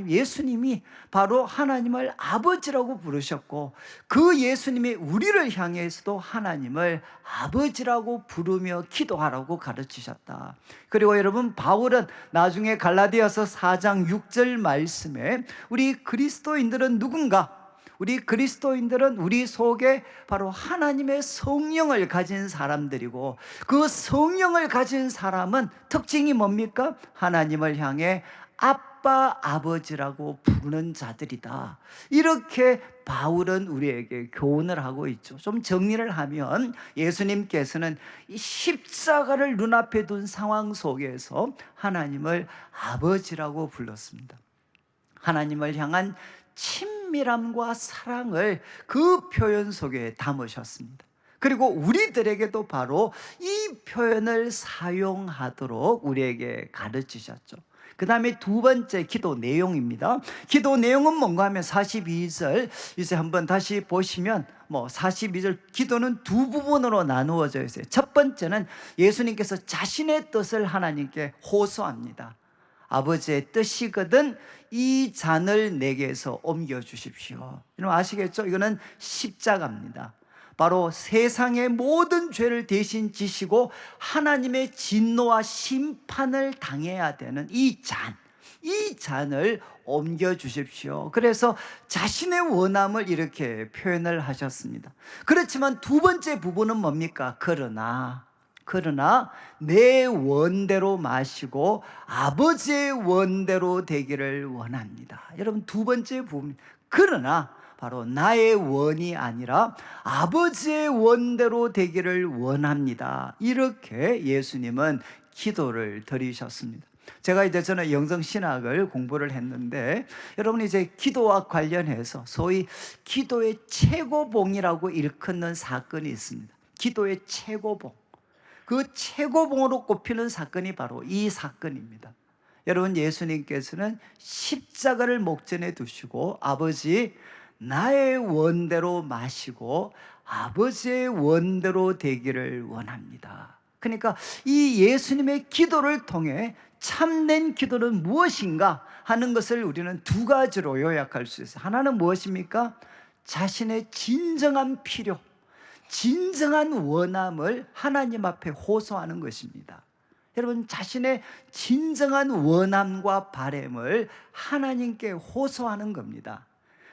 예수님이 바로 하나님을 아버지라고 부르셨고 그 예수님이 우리를 향해서도 하나님을 아버지라고 부르며 기도하라고 가르치셨다. 그리고 여러분 바울은 나중에 갈라디아서 4장 6절 말씀에 우리 그리스도인들은 누군가? 우리 그리스도인들은 우리 속에 바로 하나님의 성령을 가진 사람들이고 그 성령을 가진 사람은 특징이 뭡니까? 하나님을 향해 아빠, 아버지라고 부르는 자들이다. 이렇게 바울은 우리에게 교훈을 하고 있죠. 좀 정리를 하면 예수님께서는 이 십자가를 눈앞에 둔 상황 속에서 하나님을 아버지라고 불렀습니다. 하나님을 향한 친밀함과 사랑을 그 표현 속에 담으셨습니다. 그리고 우리들에게도 바로 이 표현을 사용하도록 우리에게 가르치셨죠. 그 다음에 두 번째 기도 내용입니다. 기도 내용은 뭔가 하면 42절 이제 한번 다시 보시면 42절 기도는 두 부분으로 나누어져 있어요. 첫 번째는 예수님께서 자신의 뜻을 하나님께 호소합니다. 아버지의 뜻이거든 이 잔을 내게서 옮겨주십시오. 여러분 아시겠죠? 이거는 십자가입니다. 바로 세상의 모든 죄를 대신 지시고 하나님의 진노와 심판을 당해야 되는 이 잔을 옮겨주십시오. 그래서 자신의 원함을 이렇게 표현을 하셨습니다. 그렇지만 두 번째 부분은 뭡니까? 그러나 내 원대로 마시고 아버지의 원대로 되기를 원합니다. 여러분 두 번째 부분, 그러나 바로 나의 원이 아니라 아버지의 원대로 되기를 원합니다. 이렇게 예수님은 기도를 드리셨습니다. 제가 이제 저는 영성신학을 공부를 했는데 여러분 이제 기도와 관련해서 소위 기도의 최고봉이라고 일컫는 사건이 있습니다. 기도의 최고봉. 그 최고봉으로 꼽히는 사건이 바로 이 사건입니다. 여러분 예수님께서는 십자가를 목전에 두시고 아버지 나의 원대로 마시고 아버지의 원대로 되기를 원합니다. 그러니까 이 예수님의 기도를 통해 참된 기도는 무엇인가 하는 것을 우리는 두 가지로 요약할 수 있어요. 하나는 무엇입니까? 자신의 진정한 필요, 진정한 원함을 하나님 앞에 호소하는 것입니다. 여러분 자신의 진정한 원함과 바램을 하나님께 호소하는 겁니다.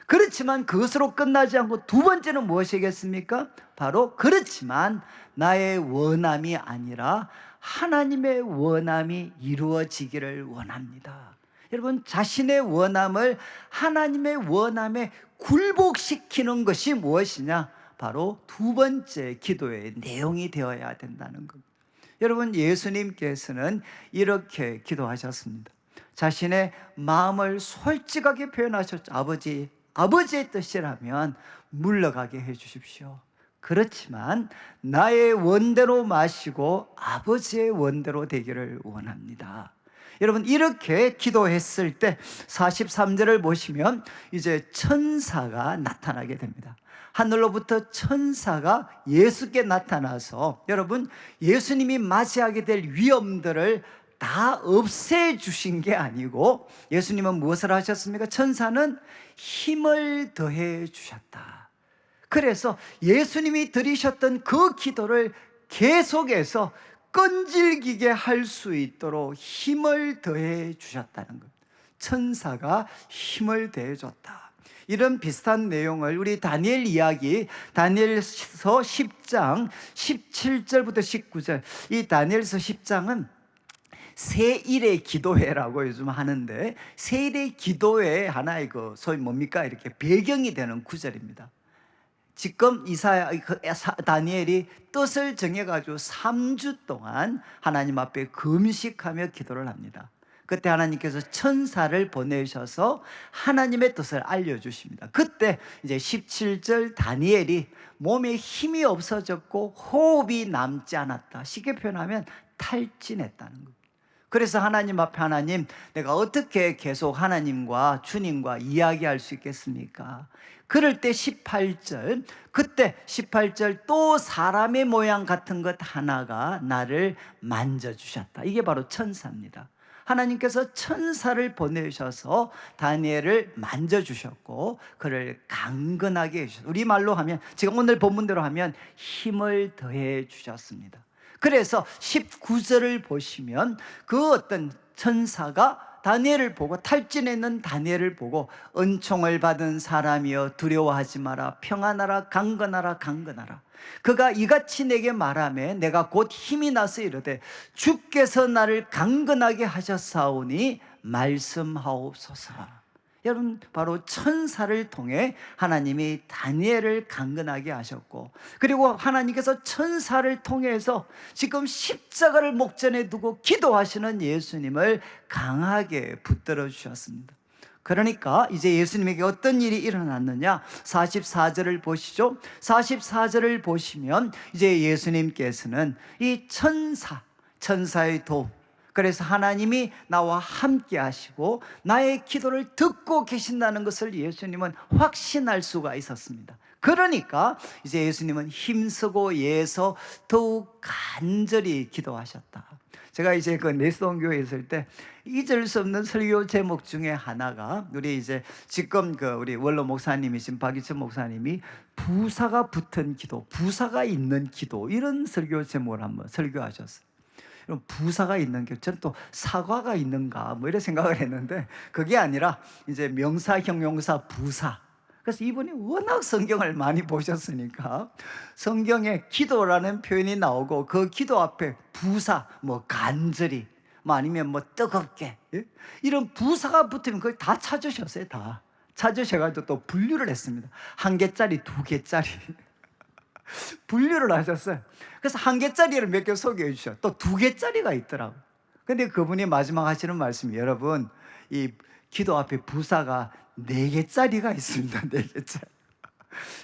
그렇지만 그것으로 끝나지 않고 두 번째는 무엇이겠습니까? 바로 그렇지만 나의 원함이 아니라 하나님의 원함이 이루어지기를 원합니다. 여러분 자신의 원함을 하나님의 원함에 굴복시키는 것이 무엇이냐? 바로 두 번째 기도의 내용이 되어야 된다는 겁니다. 여러분 예수님께서는 이렇게 기도하셨습니다. 자신의 마음을 솔직하게 표현하셨죠. 아버지의 뜻이라면 물러가게 해 주십시오. 그렇지만 나의 원대로 마시고 아버지의 원대로 되기를 원합니다. 여러분 이렇게 기도했을 때 43절을 보시면 이제 천사가 나타나게 됩니다. 하늘로부터 천사가 예수께 나타나서 여러분 예수님이 맞이하게 될 위험들을 다 없애주신 게 아니고 예수님은 무엇을 하셨습니까? 천사는 힘을 더해 주셨다. 그래서 예수님이 드리셨던 그 기도를 계속해서 끈질기게 할 수 있도록 힘을 더해 주셨다는 겁니다. 천사가 힘을 더해 줬다. 이런 비슷한 내용을 우리 다니엘 이야기, 다니엘서 10장 17절부터 19절, 이 다니엘서 10장은 세일의 기도회라고 요즘 하는데 세일의 기도회 하나의 소위 뭡니까? 이렇게 배경이 되는 구절입니다. 지금 다니엘이 뜻을 정해가지고 3주 동안 하나님 앞에 금식하며 기도를 합니다. 그때 하나님께서 천사를 보내셔서 하나님의 뜻을 알려주십니다. 그때 이제 17절 다니엘이 몸에 힘이 없어졌고 호흡이 남지 않았다. 쉽게 표현하면 탈진했다는 겁니다. 그래서 하나님 앞에 하나님, 내가 어떻게 계속 하나님과 주님과 이야기할 수 있겠습니까? 그럴 때 18절, 그때 18절 또 사람의 모양 같은 것 하나가 나를 만져주셨다. 이게 바로 천사입니다. 하나님께서 천사를 보내셔서 다니엘을 만져주셨고 그를 강건하게 해주셨습니다. 우리말로 하면, 지금 오늘 본문대로 하면 힘을 더해 주셨습니다. 그래서 19절을 보시면 그 어떤 천사가 다니엘을 보고, 탈진했는 다니엘을 보고 은총을 받은 사람이여 두려워하지 마라, 평안하라, 강건하라, 강건하라. 그가 이같이 내게 말하며 내가 곧 힘이 나서 이르되 주께서 나를 강건하게 하셨사오니 말씀하옵소서. 여러분 바로 천사를 통해 하나님이 다니엘을 강건하게 하셨고, 그리고 하나님께서 천사를 통해서 지금 십자가를 목전에 두고 기도하시는 예수님을 강하게 붙들어 주셨습니다. 그러니까 이제 예수님에게 어떤 일이 일어났느냐, 44절을 보시죠. 44절을 보시면 이제 예수님께서는 이 천사의 도움, 그래서 하나님이 나와 함께 하시고 나의 기도를 듣고 계신다는 것을 예수님은 확신할 수가 있었습니다. 그러니까 이제 예수님은 힘쓰고 예서 더욱 간절히 기도하셨다. 제가 이제 그 내수동교회 있을 때 잊을 수 없는 설교 제목 중에 하나가, 우리 이제 지금 그 우리 원로 목사님이신 박이천 목사님이 부사가 붙은 기도, 부사가 있는 기도, 이런 설교 제목을 한번 설교하셨어요. 그럼 부사가 있는 게, 저는 또 사과가 있는가 뭐 이런 생각을 했는데, 그게 아니라 이제 명사, 형용사, 부사. 그래서 이분이 워낙 성경을 많이 보셨으니까 성경에 기도라는 표현이 나오고 그 기도 앞에 부사, 뭐 간절히, 뭐 아니면 뭐 뜨겁게, 이런 부사가 붙으면 그걸 다 찾으셨어요. 다 찾으셔가지고 또 분류를 했습니다. 1개짜리, 2개짜리 분류를 하셨어요. 그래서 1개짜리를 몇 개 소개해 주셔. 또 2개짜리가 있더라고요. 근데 그분이 마지막 하시는 말씀이, 여러분, 이 기도 앞에 부사가 4개짜리가 있습니다. 4개짜리.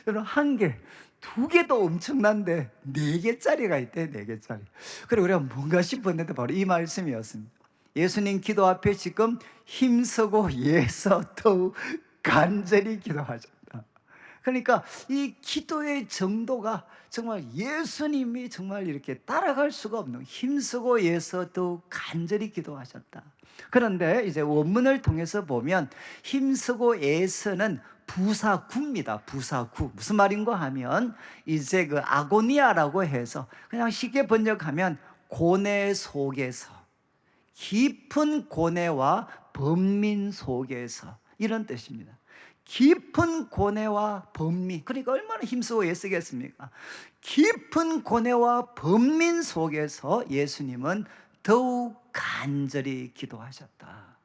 여러분, 1개, 2개도 엄청난데 4개짜리가 있대. 4개짜리. 그리고 우리가 뭔가 싶었는데 바로 이 말씀이었습니다. 예수님 기도 앞에 지금 힘쓰고 예서 더욱 간절히 기도하셨다. 그러니까 이 기도의 정도가 정말 예수님이 정말 이렇게 따라갈 수가 없는, 힘쓰고 예서 더욱 간절히 기도하셨다. 그런데 이제 원문을 통해서 보면 힘쓰고 애서는 부사구입니다. 부사구. 무슨 말인가 하면 이제 그 아고니아라고 해서 그냥 쉽게 번역하면 고뇌 속에서, 깊은 고뇌와 번민 속에서, 이런 뜻입니다. 깊은 고뇌와 번민, 그러니까 얼마나 힘쓰고 애쓰겠습니까? 깊은 고뇌와 번민 속에서 예수님은 더욱 간절히 기도하셨다.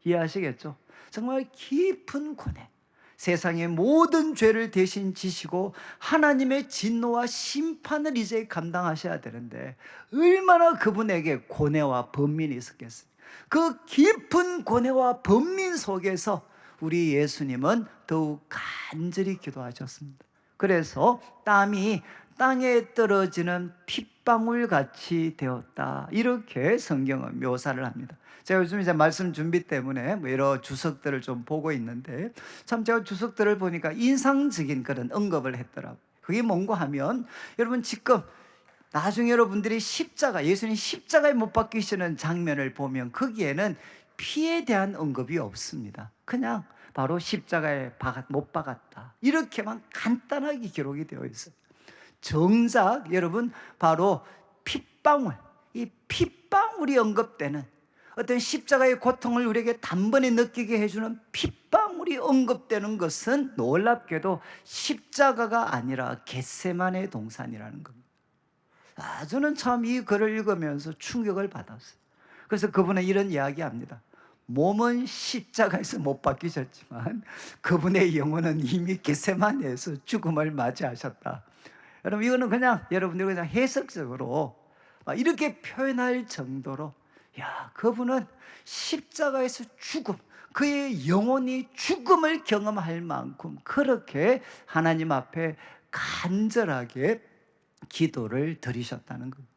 이해하시겠죠? 정말 깊은 고뇌, 세상의 모든 죄를 대신 지시고 하나님의 진노와 심판을 이제 감당하셔야 되는데 얼마나 그분에게 고뇌와 번민이 있었겠습니까? 그 깊은 고뇌와 번민 속에서 우리 예수님은 더욱 간절히 기도하셨습니다. 그래서 땀이 땅에 떨어지는 핏방울 같이 되었다, 이렇게 성경은 묘사를 합니다. 제가 요즘 이제 말씀 준비 때문에 뭐 여러 주석들을 좀 보고 있는데, 참 제가 주석들을 보니까 인상적인 그런 언급을 했더라고요. 그게 뭔가 하면, 여러분 지금 나중에 여러분들이 십자가, 예수님 십자가에 못 박히시는 장면을 보면 거기에는 피에 대한 언급이 없습니다. 그냥 바로 십자가에 못 박았다, 이렇게만 간단하게 기록이 되어 있어요. 정작 여러분 바로 핏방울, 이 핏방울이 언급되는, 어떤 십자가의 고통을 우리에게 단번에 느끼게 해주는 핏방울이 언급되는 것은 놀랍게도 십자가가 아니라 겟세마네 동산이라는 겁니다. 저는 참 이 글을 읽으면서 충격을 받았어요. 그래서 그분은 이런 이야기합니다. 몸은 십자가에서 못 박히셨지만 그분의 영혼은 이미 겟세마네에서 죽음을 맞이하셨다. 여러분, 이거는 그냥 여러분들 그냥 해석적으로 이렇게 표현할 정도로, 야, 그분은 십자가에서 죽음, 그의 영혼이 죽음을 경험할 만큼 그렇게 하나님 앞에 간절하게 기도를 드리셨다는 겁니다.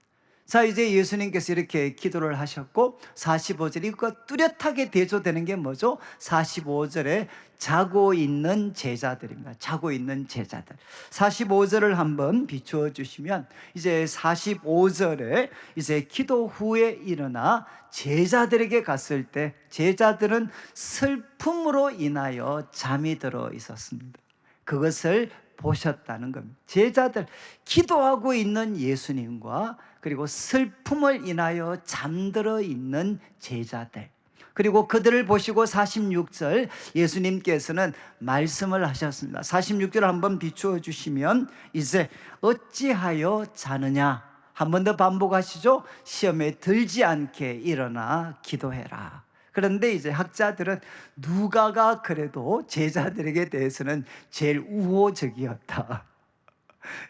자, 이제 예수님께서 이렇게 기도를 하셨고 45절, 이것과 뚜렷하게 대조되는 게 뭐죠? 45절에 자고 있는 제자들입니다. 자고 있는 제자들. 45절을 한번 비추어 주시면, 이제 45절에 이제 기도 후에 일어나 제자들에게 갔을 때 제자들은 슬픔으로 인하여 잠이 들어 있었습니다. 그것을 보셨다는 겁니다. 제자들, 기도하고 있는 예수님과 그리고 슬픔을 인하여 잠들어 있는 제자들, 그리고 그들을 보시고 46절 예수님께서는 말씀을 하셨습니다. 46절 한번 비추어 주시면, 이제 어찌하여 자느냐, 한 번 더 반복하시죠. 시험에 들지 않게 일어나 기도해라. 그런데 이제 학자들은 누가가 그래도 제자들에게 대해서는 제일 우호적이었다.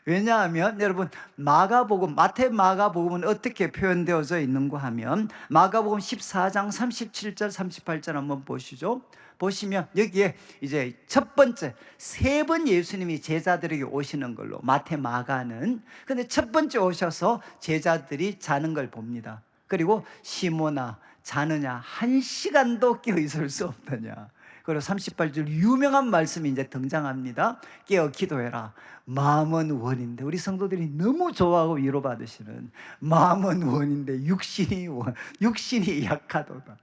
왜냐하면 여러분 마가복음, 마태 마가복음은 어떻게 표현되어져 있는가 하면 마가복음 14장 37절 38절 한번 보시죠. 보시면 여기에 이제 첫 번째 세 번 예수님이 제자들에게 오시는 걸로 마태 마가는, 근데 첫 번째 오셔서 제자들이 자는 걸 봅니다. 그리고 시몬아 자느냐, 1시간도 깨어 있을 수 없느냐. 그리고 38절 유명한 말씀이 이제 등장합니다. 깨어 기도해라. 마음은 원인데, 우리 성도들이 너무 좋아하고 위로받으시는 마음은 원인데 육신이 약하도다.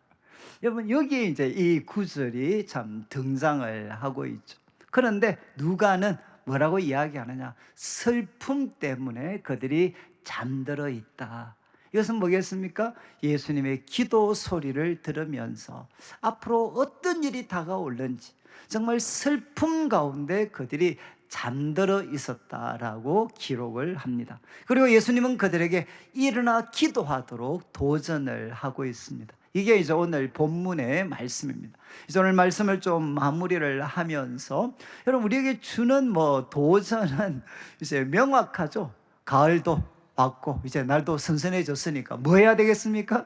여러분 여기에 이제 이 구절이 참 등장을 하고 있죠. 그런데 누가는 뭐라고 이야기하느냐, 슬픔 때문에 그들이 잠들어 있다. 이것은 뭐겠습니까? 예수님의 기도 소리를 들으면서 앞으로 어떤 일이 다가올는지 정말 슬픔 가운데 그들이 잠들어 있었다라고 기록을 합니다. 그리고 예수님은 그들에게 일어나 기도하도록 도전을 하고 있습니다. 이게 이제 오늘 본문의 말씀입니다. 이제 오늘 말씀을 좀 마무리를 하면서 여러분 우리에게 주는 도전은 이제 명확하죠. 가을도 왔고 이제 날도 선선해졌으니까 뭐 해야 되겠습니까?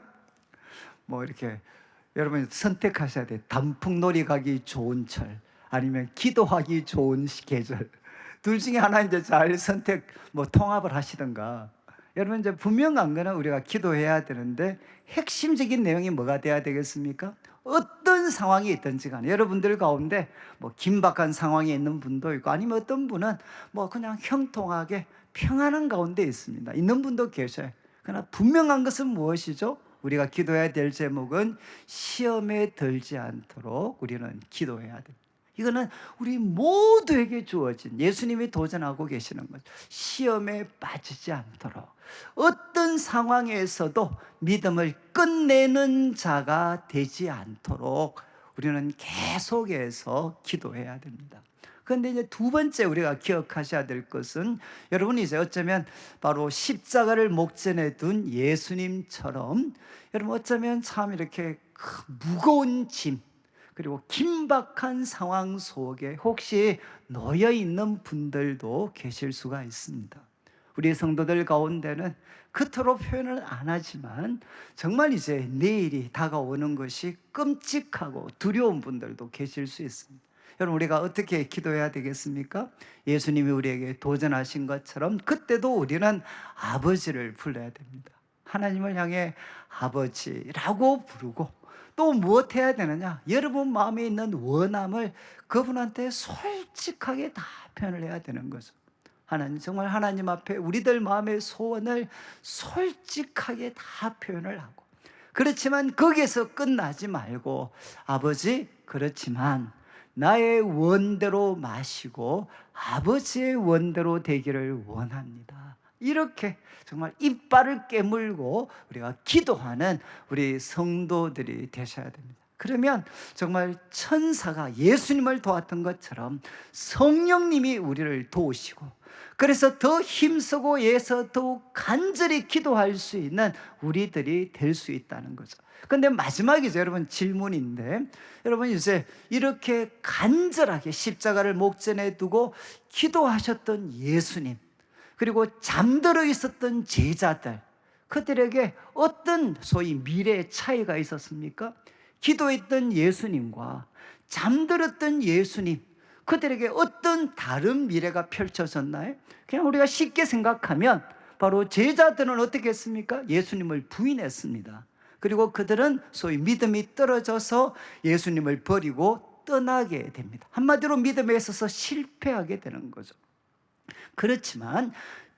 이렇게 여러분 선택하셔야 돼요. 단풍놀이 가기 좋은 철, 아니면 기도하기 좋은 계절. 둘 중에 하나 이제 잘 선택 통합을 하시든가. 여러분 이제 분명한 거는 우리가 기도해야 되는데 핵심적인 내용이 뭐가 돼야 되겠습니까? 어떤 상황이 있든지 간에 여러분들 가운데 긴박한 상황에 있는 분도 있고, 아니면 어떤 분은 그냥 형통하게 평안한 가운데 있습니다. 있는 분도 계셔요. 그러나 분명한 것은 무엇이죠? 우리가 기도해야 될 제목은 시험에 들지 않도록 우리는 기도해야 됩니다. 이거는 우리 모두에게 주어진, 예수님이 도전하고 계시는 거죠. 시험에 빠지지 않도록, 어떤 상황에서도 믿음을 끝내는 자가 되지 않도록 우리는 계속해서 기도해야 됩니다. 그런데 이제 두 번째 우리가 기억하셔야 될 것은, 여러분 이제 어쩌면 바로 십자가를 목전에 둔 예수님처럼 여러분 어쩌면 참 이렇게 무거운 짐, 그리고 긴박한 상황 속에 혹시 놓여 있는 분들도 계실 수가 있습니다. 우리 성도들 가운데는 그토록 표현을 안 하지만 정말 이제 내일이 다가오는 것이 끔찍하고 두려운 분들도 계실 수 있습니다. 여러분 우리가 어떻게 기도해야 되겠습니까? 예수님이 우리에게 도전하신 것처럼 그때도 우리는 아버지를 불러야 됩니다. 하나님을 향해 아버지라고 부르고, 또 무엇해야 되느냐? 여러분 마음에 있는 원함을 그분한테 솔직하게 다 표현을 해야 되는 거죠. 하나님, 정말 하나님 앞에 우리들 마음의 소원을 솔직하게 다 표현을 하고, 그렇지만 거기에서 끝나지 말고, 아버지 그렇지만 나의 원대로 마시고 아버지의 원대로 되기를 원합니다. 이렇게 정말 이빨을 깨물고 우리가 기도하는 우리 성도들이 되셔야 됩니다. 그러면 정말 천사가 예수님을 도왔던 것처럼 성령님이 우리를 도우시고, 그래서 더 힘쓰고 애써 더욱 간절히 기도할 수 있는 우리들이 될 수 있다는 거죠. 근데 마지막이죠, 여러분, 질문인데, 여러분 이제 이렇게 간절하게 십자가를 목전에 두고 기도하셨던 예수님, 그리고 잠들어 있었던 제자들, 그들에게 어떤 소위 미래의 차이가 있었습니까? 기도했던 예수님과 잠들었던 예수님, 그들에게 어떤 다른 미래가 펼쳐졌나요? 그냥 우리가 쉽게 생각하면 바로 제자들은 어떻게 했습니까? 예수님을 부인했습니다. 그리고 그들은 소위 믿음이 떨어져서 예수님을 버리고 떠나게 됩니다. 한마디로 믿음에 있어서 실패하게 되는 거죠. 그렇지만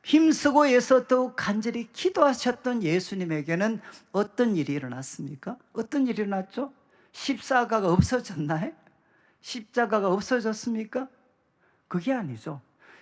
힘쓰고 애써 더욱 간절히 기도하셨던 예수님에게는 어떤 일이 일어났습니까? 어떤 일이 일어났죠? 십자가가 없어졌나요? 십자가가 없어졌습니까? 그게 아니죠.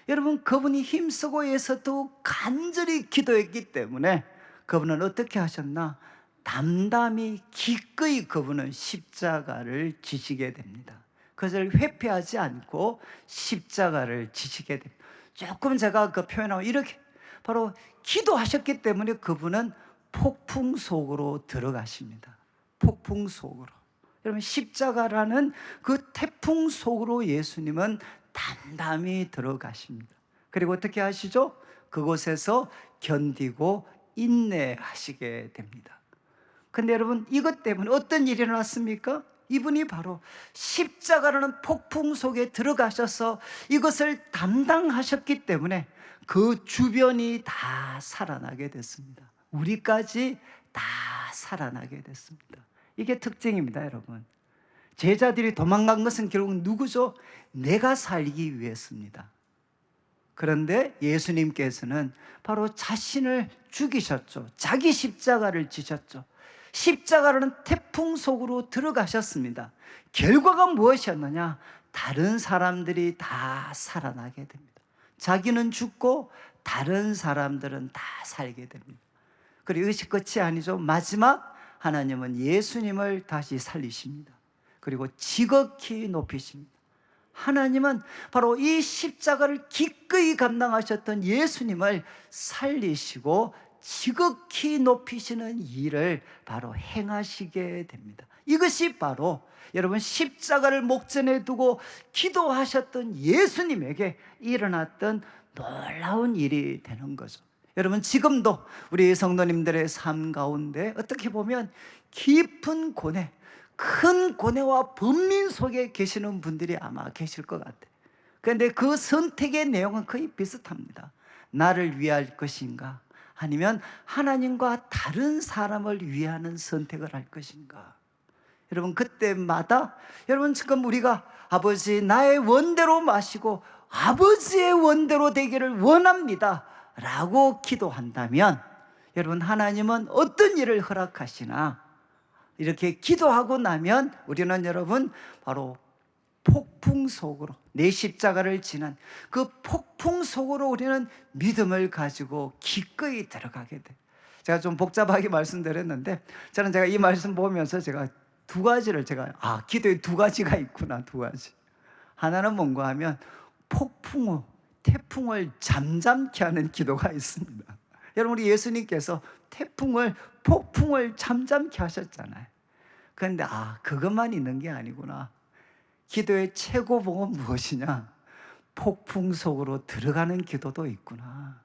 여러분, 그분이 힘쓰고 애써 더욱 간절히 기도했기 때문에 그분은 어떻게 하셨나? 담담히 기꺼이 그분은 십자가를 지시게 됩니다. 그것을 회피하지 않고 십자가를 지시게 됩니다. 조금 제가 그 표현하면 이렇게, 바로 기도하셨기 때문에 그분은 폭풍 속으로 들어가십니다. 폭풍 속으로. 여러분, 십자가라는 그 태풍 속으로 예수님은 담담히 들어가십니다. 그리고 어떻게 하시죠? 그곳에서 견디고 인내하시게 됩니다. 근데 여러분, 이것 때문에 어떤 일이 일어났습니까? 이분이 바로 십자가라는 폭풍 속에 들어가셔서 이것을 담당하셨기 때문에 그 주변이 다 살아나게 됐습니다. 우리까지 다 살아나게 됐습니다. 이게 특징입니다, 여러분. 제자들이 도망간 것은 결국 누구죠? 내가 살기 위해서입니다. 그런데 예수님께서는 바로 자신을 죽이셨죠. 자기 십자가를 지셨죠. 십자가라는 태풍 속으로 들어가셨습니다. 결과가 무엇이었느냐? 다른 사람들이 다 살아나게 됩니다. 자기는 죽고 다른 사람들은 다 살게 됩니다. 그리고 이것이 끝이 아니죠. 마지막 하나님은 예수님을 다시 살리십니다. 그리고 지극히 높이십니다. 하나님은 바로 이 십자가를 기꺼이 감당하셨던 예수님을 살리시고 지극히 높이시는 일을 바로 행하시게 됩니다. 이것이 바로 여러분 십자가를 목전에 두고 기도하셨던 예수님에게 일어났던 놀라운 일이 되는 거죠. 여러분, 지금도 우리 성도님들의 삶 가운데 어떻게 보면 깊은 고뇌, 큰 고뇌와 번민 속에 계시는 분들이 아마 계실 것 같아요. 그런데 그 선택의 내용은 거의 비슷합니다. 나를 위할 것인가? 아니면 하나님과 다른 사람을 위하는 선택을 할 것인가? 여러분, 그때마다 여러분, 지금 우리가 아버지 나의 원대로 마시고 아버지의 원대로 되기를 원합니다 라고 기도한다면 여러분, 하나님은 어떤 일을 허락하시나? 이렇게 기도하고 나면 우리는 여러분 바로 폭풍 속으로, 내 십자가를 지난 그 폭풍 속으로 우리는 믿음을 가지고 기꺼이 들어가게 돼. 제가 좀 복잡하게 말씀드렸는데 저는 제가 이 말씀 보면서 제가 두 가지를 기도에 두 가지가 있구나, 두 가지. 하나는 뭔가 하면 태풍을 잠잠케 하는 기도가 있습니다. 여러분, 우리 예수님께서 폭풍을 잠잠케 하셨잖아요. 그런데 그것만 있는 게 아니구나. 기도의 최고봉은 무엇이냐? 폭풍 속으로 들어가는 기도도 있구나.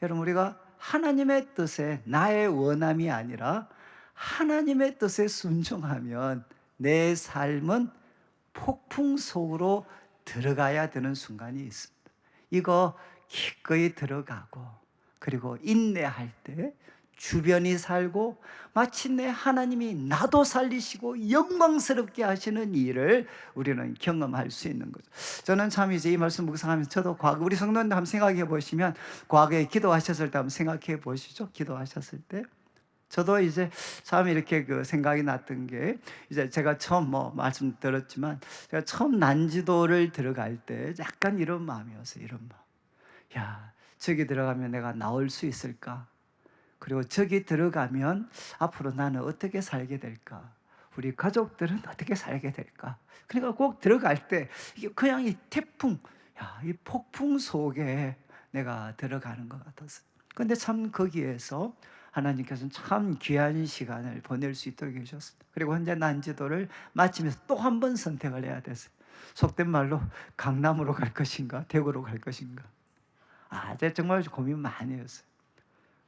여러분, 우리가 하나님의 뜻에 나의 원함이 아니라 하나님의 뜻에 순종하면 내 삶은 폭풍 속으로 들어가야 되는 순간이 있습니다. 이거 기꺼이 들어가고 그리고 인내할 때 주변이 살고 마침내 하나님이 나도 살리시고 영광스럽게 하시는 일을 우리는 경험할 수 있는 거죠. 저는 참 이제 이 말씀 묵상하면서 저도 과거 우리 성도님들 한번 생각해 보시면 과거에 기도하셨을 때 한번 생각해 보시죠. 기도하셨을 때 저도 이제 참 이렇게 그 생각이 났던 게 이제 제가 처음 말씀 들었지만 제가 처음 난지도를 들어갈 때 약간 이런 마음이었어요. 이런 마음. 야, 저기 들어가면 내가 나올 수 있을까? 그리고 저기 들어가면 앞으로 나는 어떻게 살게 될까? 우리 가족들은 어떻게 살게 될까? 그러니까 꼭 들어갈 때 이게 그냥 이 태풍, 이 폭풍 속에 내가 들어가는 것 같았어요. 근데 참 거기에서 하나님께서는 참 귀한 시간을 보낼 수 있도록 해주셨습니다. 그리고 현재 난지도를 마치면서 또 한 번 선택을 해야 됐어요. 속된 말로 강남으로 갈 것인가, 대구로 갈 것인가. 제가 정말 고민 많이 했어요.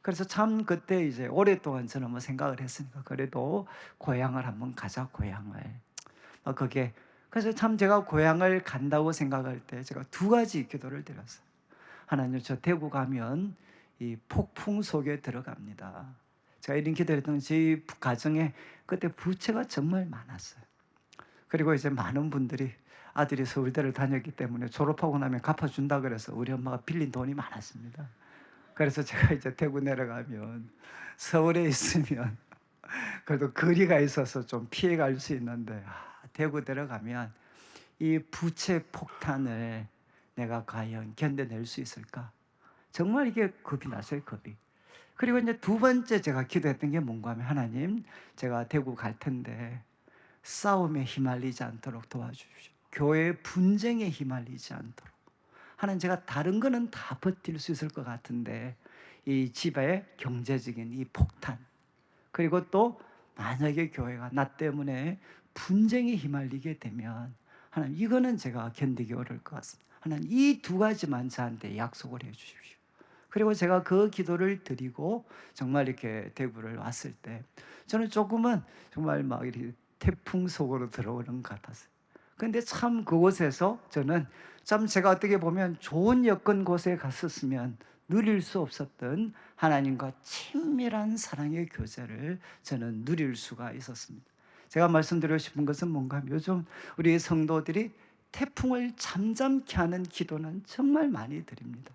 그래서 참 그때 이제 오랫동안 저는 생각을 했으니까 그래도 고향을 한번 가자, 고향을. 그래서 참 제가 고향을 간다고 생각할 때 제가 두 가지 기도를 드렸어요. 하나님, 저 대구 가면 이 폭풍 속에 들어갑니다. 제가 이런 기도를 했던 저희 가정에 그때 부채가 정말 많았어요. 그리고 이제 많은 분들이 아들이 서울대를 다녔기 때문에 졸업하고 나면 갚아준다 그래서 우리 엄마가 빌린 돈이 많았습니다. 그래서 제가 이제 대구 내려가면 서울에 있으면 그래도 거리가 있어서 좀 피해갈 수 있는데 대구 내려가면 이 부채 폭탄을 내가 과연 견뎌낼 수 있을까? 정말 이게 겁이 났어요, 겁이. 그리고 이제 두 번째 제가 기도했던 게 뭔가 하면 하나님, 제가 대구 갈 텐데 싸움에 휘말리지 않도록 도와주십시오. 교회 분쟁에 휘말리지 않도록. 하나님, 제가 다른 거는 다 버틸 수 있을 것 같은데 이 집의 경제적인 이 폭탄, 그리고 또 만약에 교회가 나 때문에 분쟁에 휘말리게 되면 하나님 이거는 제가 견디기 어려울 것 같습니다. 하나님 이 두 가지만 저한테 약속을 해 주십시오. 그리고 제가 그 기도를 드리고 정말 이렇게 대구를 왔을 때 저는 조금은 정말 막 이렇게 태풍 속으로 들어오는 것 같았어요. 근데 참 그곳에서 저는 참 제가 어떻게 보면 좋은 여건 곳에 갔었으면 누릴 수 없었던 하나님과 친밀한 사랑의 교제를 저는 누릴 수가 있었습니다. 제가 말씀드리고 싶은 것은 뭔가 하면 요즘 우리 성도들이 태풍을 잠잠케 하는 기도는 정말 많이 드립니다.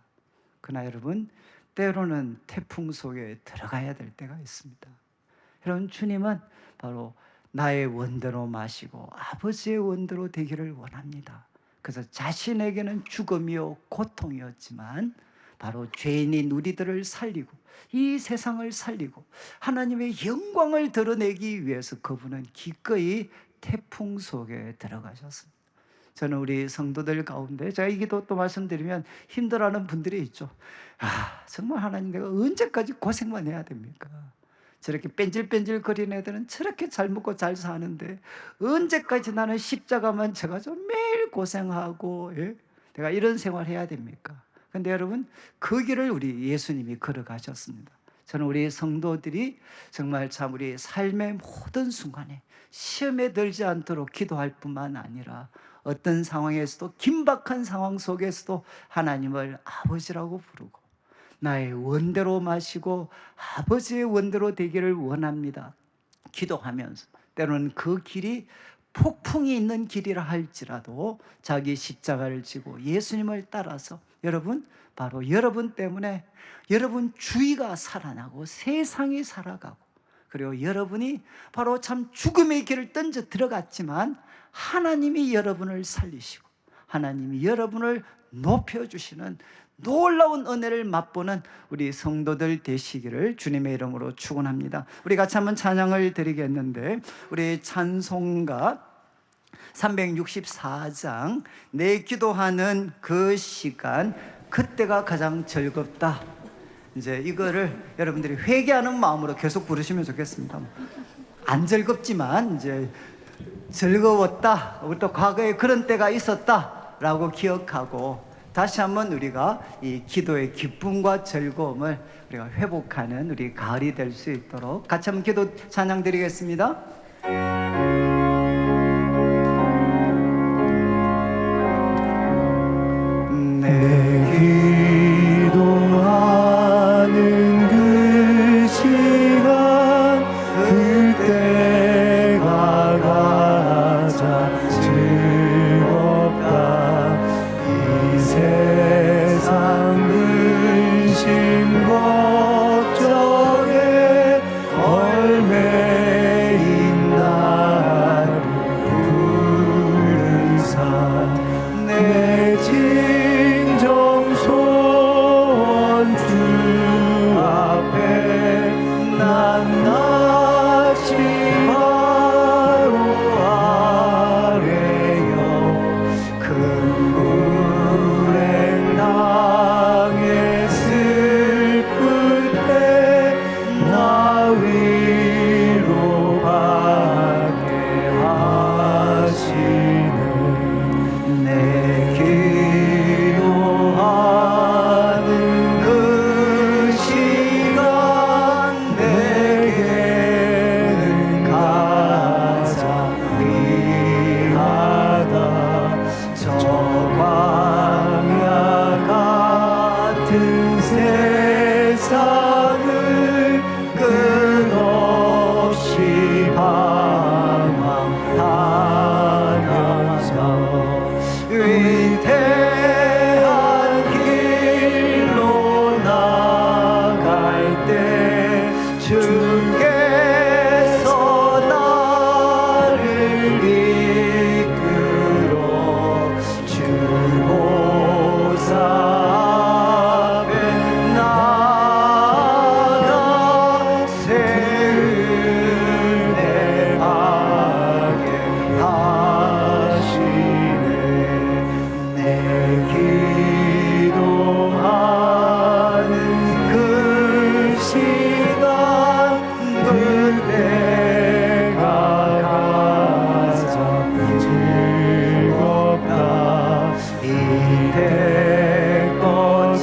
그러나 여러분 때로는 태풍 속에 들어가야 될 때가 있습니다. 여러분 주님은 바로 나의 원대로 마시고 아버지의 원대로 되기를 원합니다. 그래서 자신에게는 죽음이요 고통이었지만 바로 죄인인 우리들을 살리고 이 세상을 살리고 하나님의 영광을 드러내기 위해서 그분은 기꺼이 태풍 속에 들어가셨습니다. 저는 우리 성도들 가운데 제가 이 기도 또 말씀드리면 힘들어하는 분들이 있죠. 정말 하나님 내가 언제까지 고생만 해야 됩니까? 저렇게 뺀질뺀질 거리는 애들은 저렇게 잘 먹고 잘 사는데 언제까지 나는 십자가만 져가지고 매일 고생하고 내가 이런 생활 해야 됩니까? 근데 여러분 그 길을 우리 예수님이 걸어가셨습니다. 저는 우리 성도들이 정말 참 우리 삶의 모든 순간에 시험에 들지 않도록 기도할 뿐만 아니라 어떤 상황에서도 긴박한 상황 속에서도 하나님을 아버지라고 부르고 나의 원대로 마시고 아버지의 원대로 되기를 원합니다. 기도하면서 때로는 그 길이 폭풍이 있는 길이라 할지라도 자기 십자가를 지고 예수님을 따라서 여러분 바로 여러분 때문에 여러분 주위가 살아나고 세상이 살아가고 그리고 여러분이 바로 참 죽음의 길을 던져 들어갔지만 하나님이 여러분을 살리시고 하나님이 여러분을 높여주시는 놀라운 은혜를 맛보는 우리 성도들 되시기를 주님의 이름으로 축원합니다. 우리 같이 한번 찬양을 드리겠는데 우리 찬송가 364장 내 기도하는 그 시간 그때가 가장 즐겁다. 이제 이거를 여러분들이 회개하는 마음으로 계속 부르시면 좋겠습니다. 안 즐겁지만 이제 즐거웠다. 우리 또 과거에 그런 때가 있었다라고 기억하고 다시 한번 우리가 이 기도의 기쁨과 즐거움을 우리가 회복하는 우리 가을이 될 수 있도록 같이 한번 기도 찬양 드리겠습니다. 기도하는 그 시간 그때가 가장 즐겁다. 이 세상 근심 걱정에 얽매인 나를 부르사 내 진정 소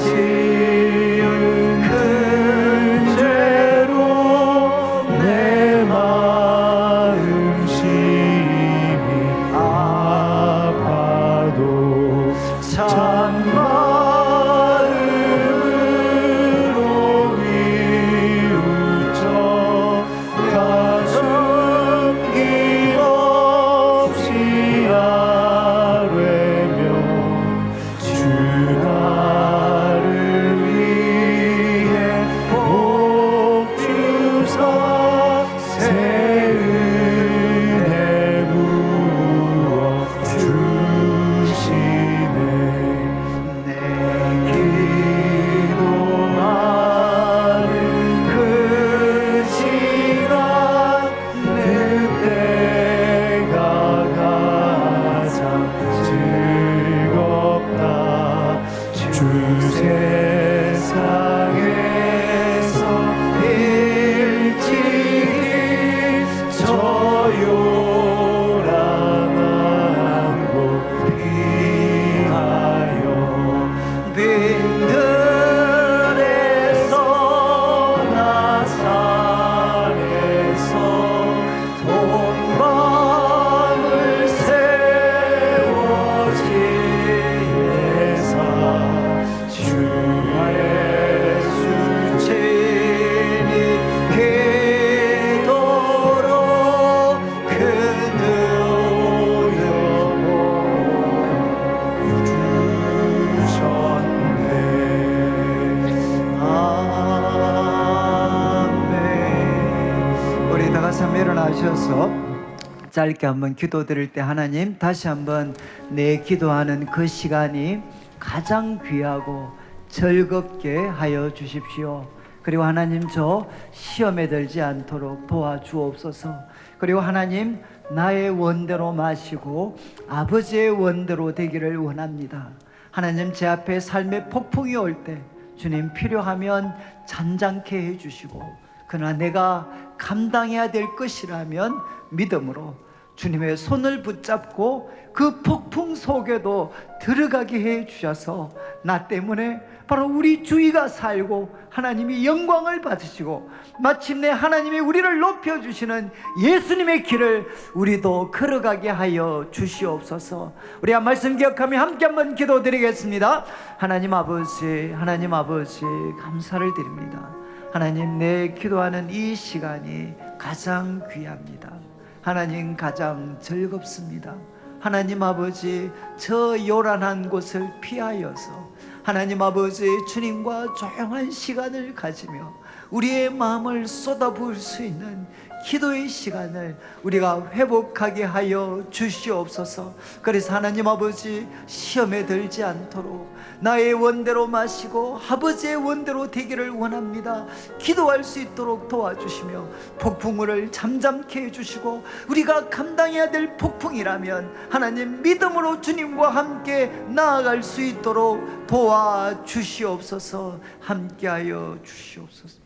태꺼지은 큰 죄로 내 마음 심히 아파도 참마음으로 위우쳐 가슴 힘없이 아뢰며 주 나를 위해 복 주사 새 은혜 부어 주시네. 내 기도하는 그 시간 그때가 가장 즐겁다. 주 세상에서 일찍이 저 요란한 곳 피하여 빈들에서 나산에서 동방을 세워지 예사 주 예수 친히 기도로 큰 의여모 주셨네. 아멘. 우리 다 같이 한번 일어나셔서 짧게 한번 기도드릴 때 하나님 다시 한번 내 기도하는 그 시간이 가장 귀하고 즐겁게 하여 주십시오. 그리고 하나님 저 시험에 들지 않도록 도와주옵소서. 그리고 하나님 나의 원대로 마시고 아버지의 원대로 되기를 원합니다. 하나님 제 앞에 삶의 폭풍이 올 때 주님 필요하면 잔잔케 해주시고 그러나 내가 감당해야 될 것이라면 믿음으로 주님의 손을 붙잡고 그 폭풍 속에도 들어가게 해 주셔서 나 때문에 바로 우리 주위가 살고 하나님이 영광을 받으시고 마침내 하나님이 우리를 높여주시는 예수님의 길을 우리도 걸어가게 하여 주시옵소서. 우리 한 말씀 기억하며 함께 한번 기도드리겠습니다. 하나님 아버지 감사를 드립니다. 하나님 내 기도하는 이 시간이 가장 귀합니다. 하나님 가장 즐겁습니다. 하나님 아버지 저 요란한 곳을 피하여서 하나님 아버지 주님과 조용한 시간을 가지며 우리의 마음을 쏟아부을 수 있는 기도의 시간을 우리가 회복하게 하여 주시옵소서. 그래서 하나님 아버지 시험에 들지 않도록 나의 원대로 마시고 아버지의 원대로 되기를 원합니다. 기도할 수 있도록 도와주시며 폭풍우를 잠잠케 해주시고 우리가 감당해야 될 폭풍이라면 하나님 믿음으로 주님과 함께 나아갈 수 있도록 도와주시옵소서. 함께하여 주시옵소서.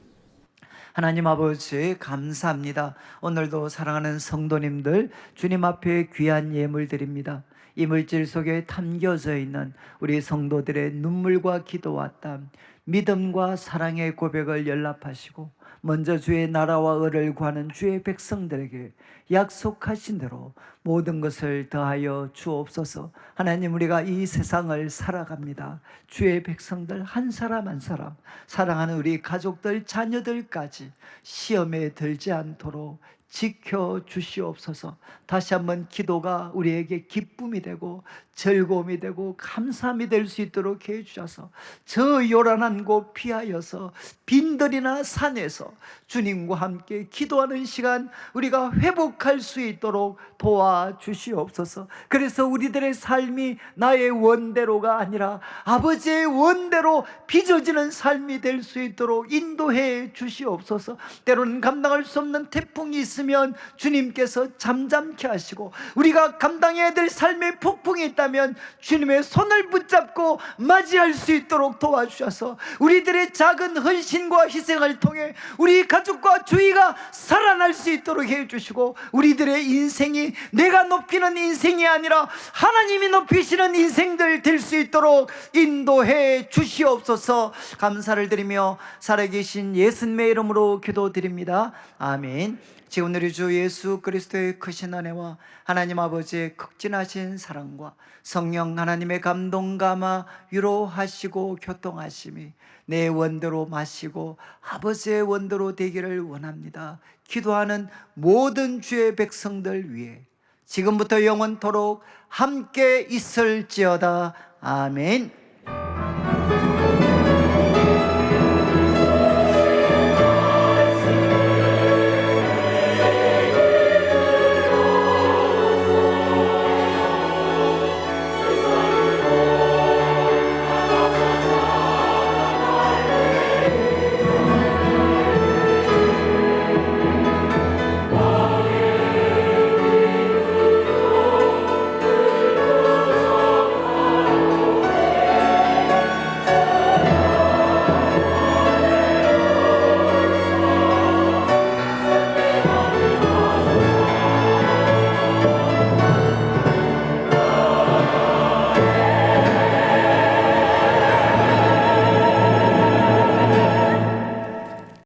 하나님 아버지 감사합니다. 오늘도 사랑하는 성도님들 주님 앞에 귀한 예물 드립니다. 이 물질 속에 담겨져 있는 우리 성도들의 눈물과 기도와 땀, 믿음과 사랑의 고백을 연락하시고 먼저 주의 나라와 의를 구하는 주의 백성들에게 약속하신 대로 모든 것을 더하여 주옵소서. 하나님 우리가 이 세상을 살아갑니다. 주의 백성들 한 사람 한 사람 사랑하는 우리 가족들 자녀들까지 시험에 들지 않도록 지켜 주시옵소서. 다시 한번 기도가 우리에게 기쁨이 되고 즐거움이 되고 감사함이 될 수 있도록 해 주셔서 저 요란한 곳 피하여서 빈들이나 산에서 주님과 함께 기도하는 시간 우리가 회복할 수 있도록 도와주시옵소서. 그래서 우리들의 삶이 나의 원대로가 아니라 아버지의 원대로 빚어지는 삶이 될 수 있도록 인도해 주시옵소서. 때로는 감당할 수 없는 태풍이 있으면 주님께서 잠잠케 하시고 우리가 감당해야 될 삶의 폭풍이 있다면 있다면 주님의 손을 붙잡고 맞이할 수 있도록 도와주셔서 우리들의 작은 헌신과 희생을 통해 우리 가족과 주위가 살아날 수 있도록 해주시고, 우리들의 인생이 내가 높이는 인생이 아니라 하나님이 높이시는 인생들 될 수 있도록 인도해 주시옵소서. 감사를 드리며 살아계신 예수님의 이름으로 기도드립니다. 아멘. 지금 우리 주 예수 그리스도의 크신 은혜와 하나님 아버지의 극진하신 사랑과 성령 하나님의 감동 감화 위로하시고 교통하심이 내 원대로 마시고 아버지의 원대로 되기를 원합니다. 기도하는 모든 주의 백성들 위해 지금부터 영원토록 함께 있을지어다. 아멘.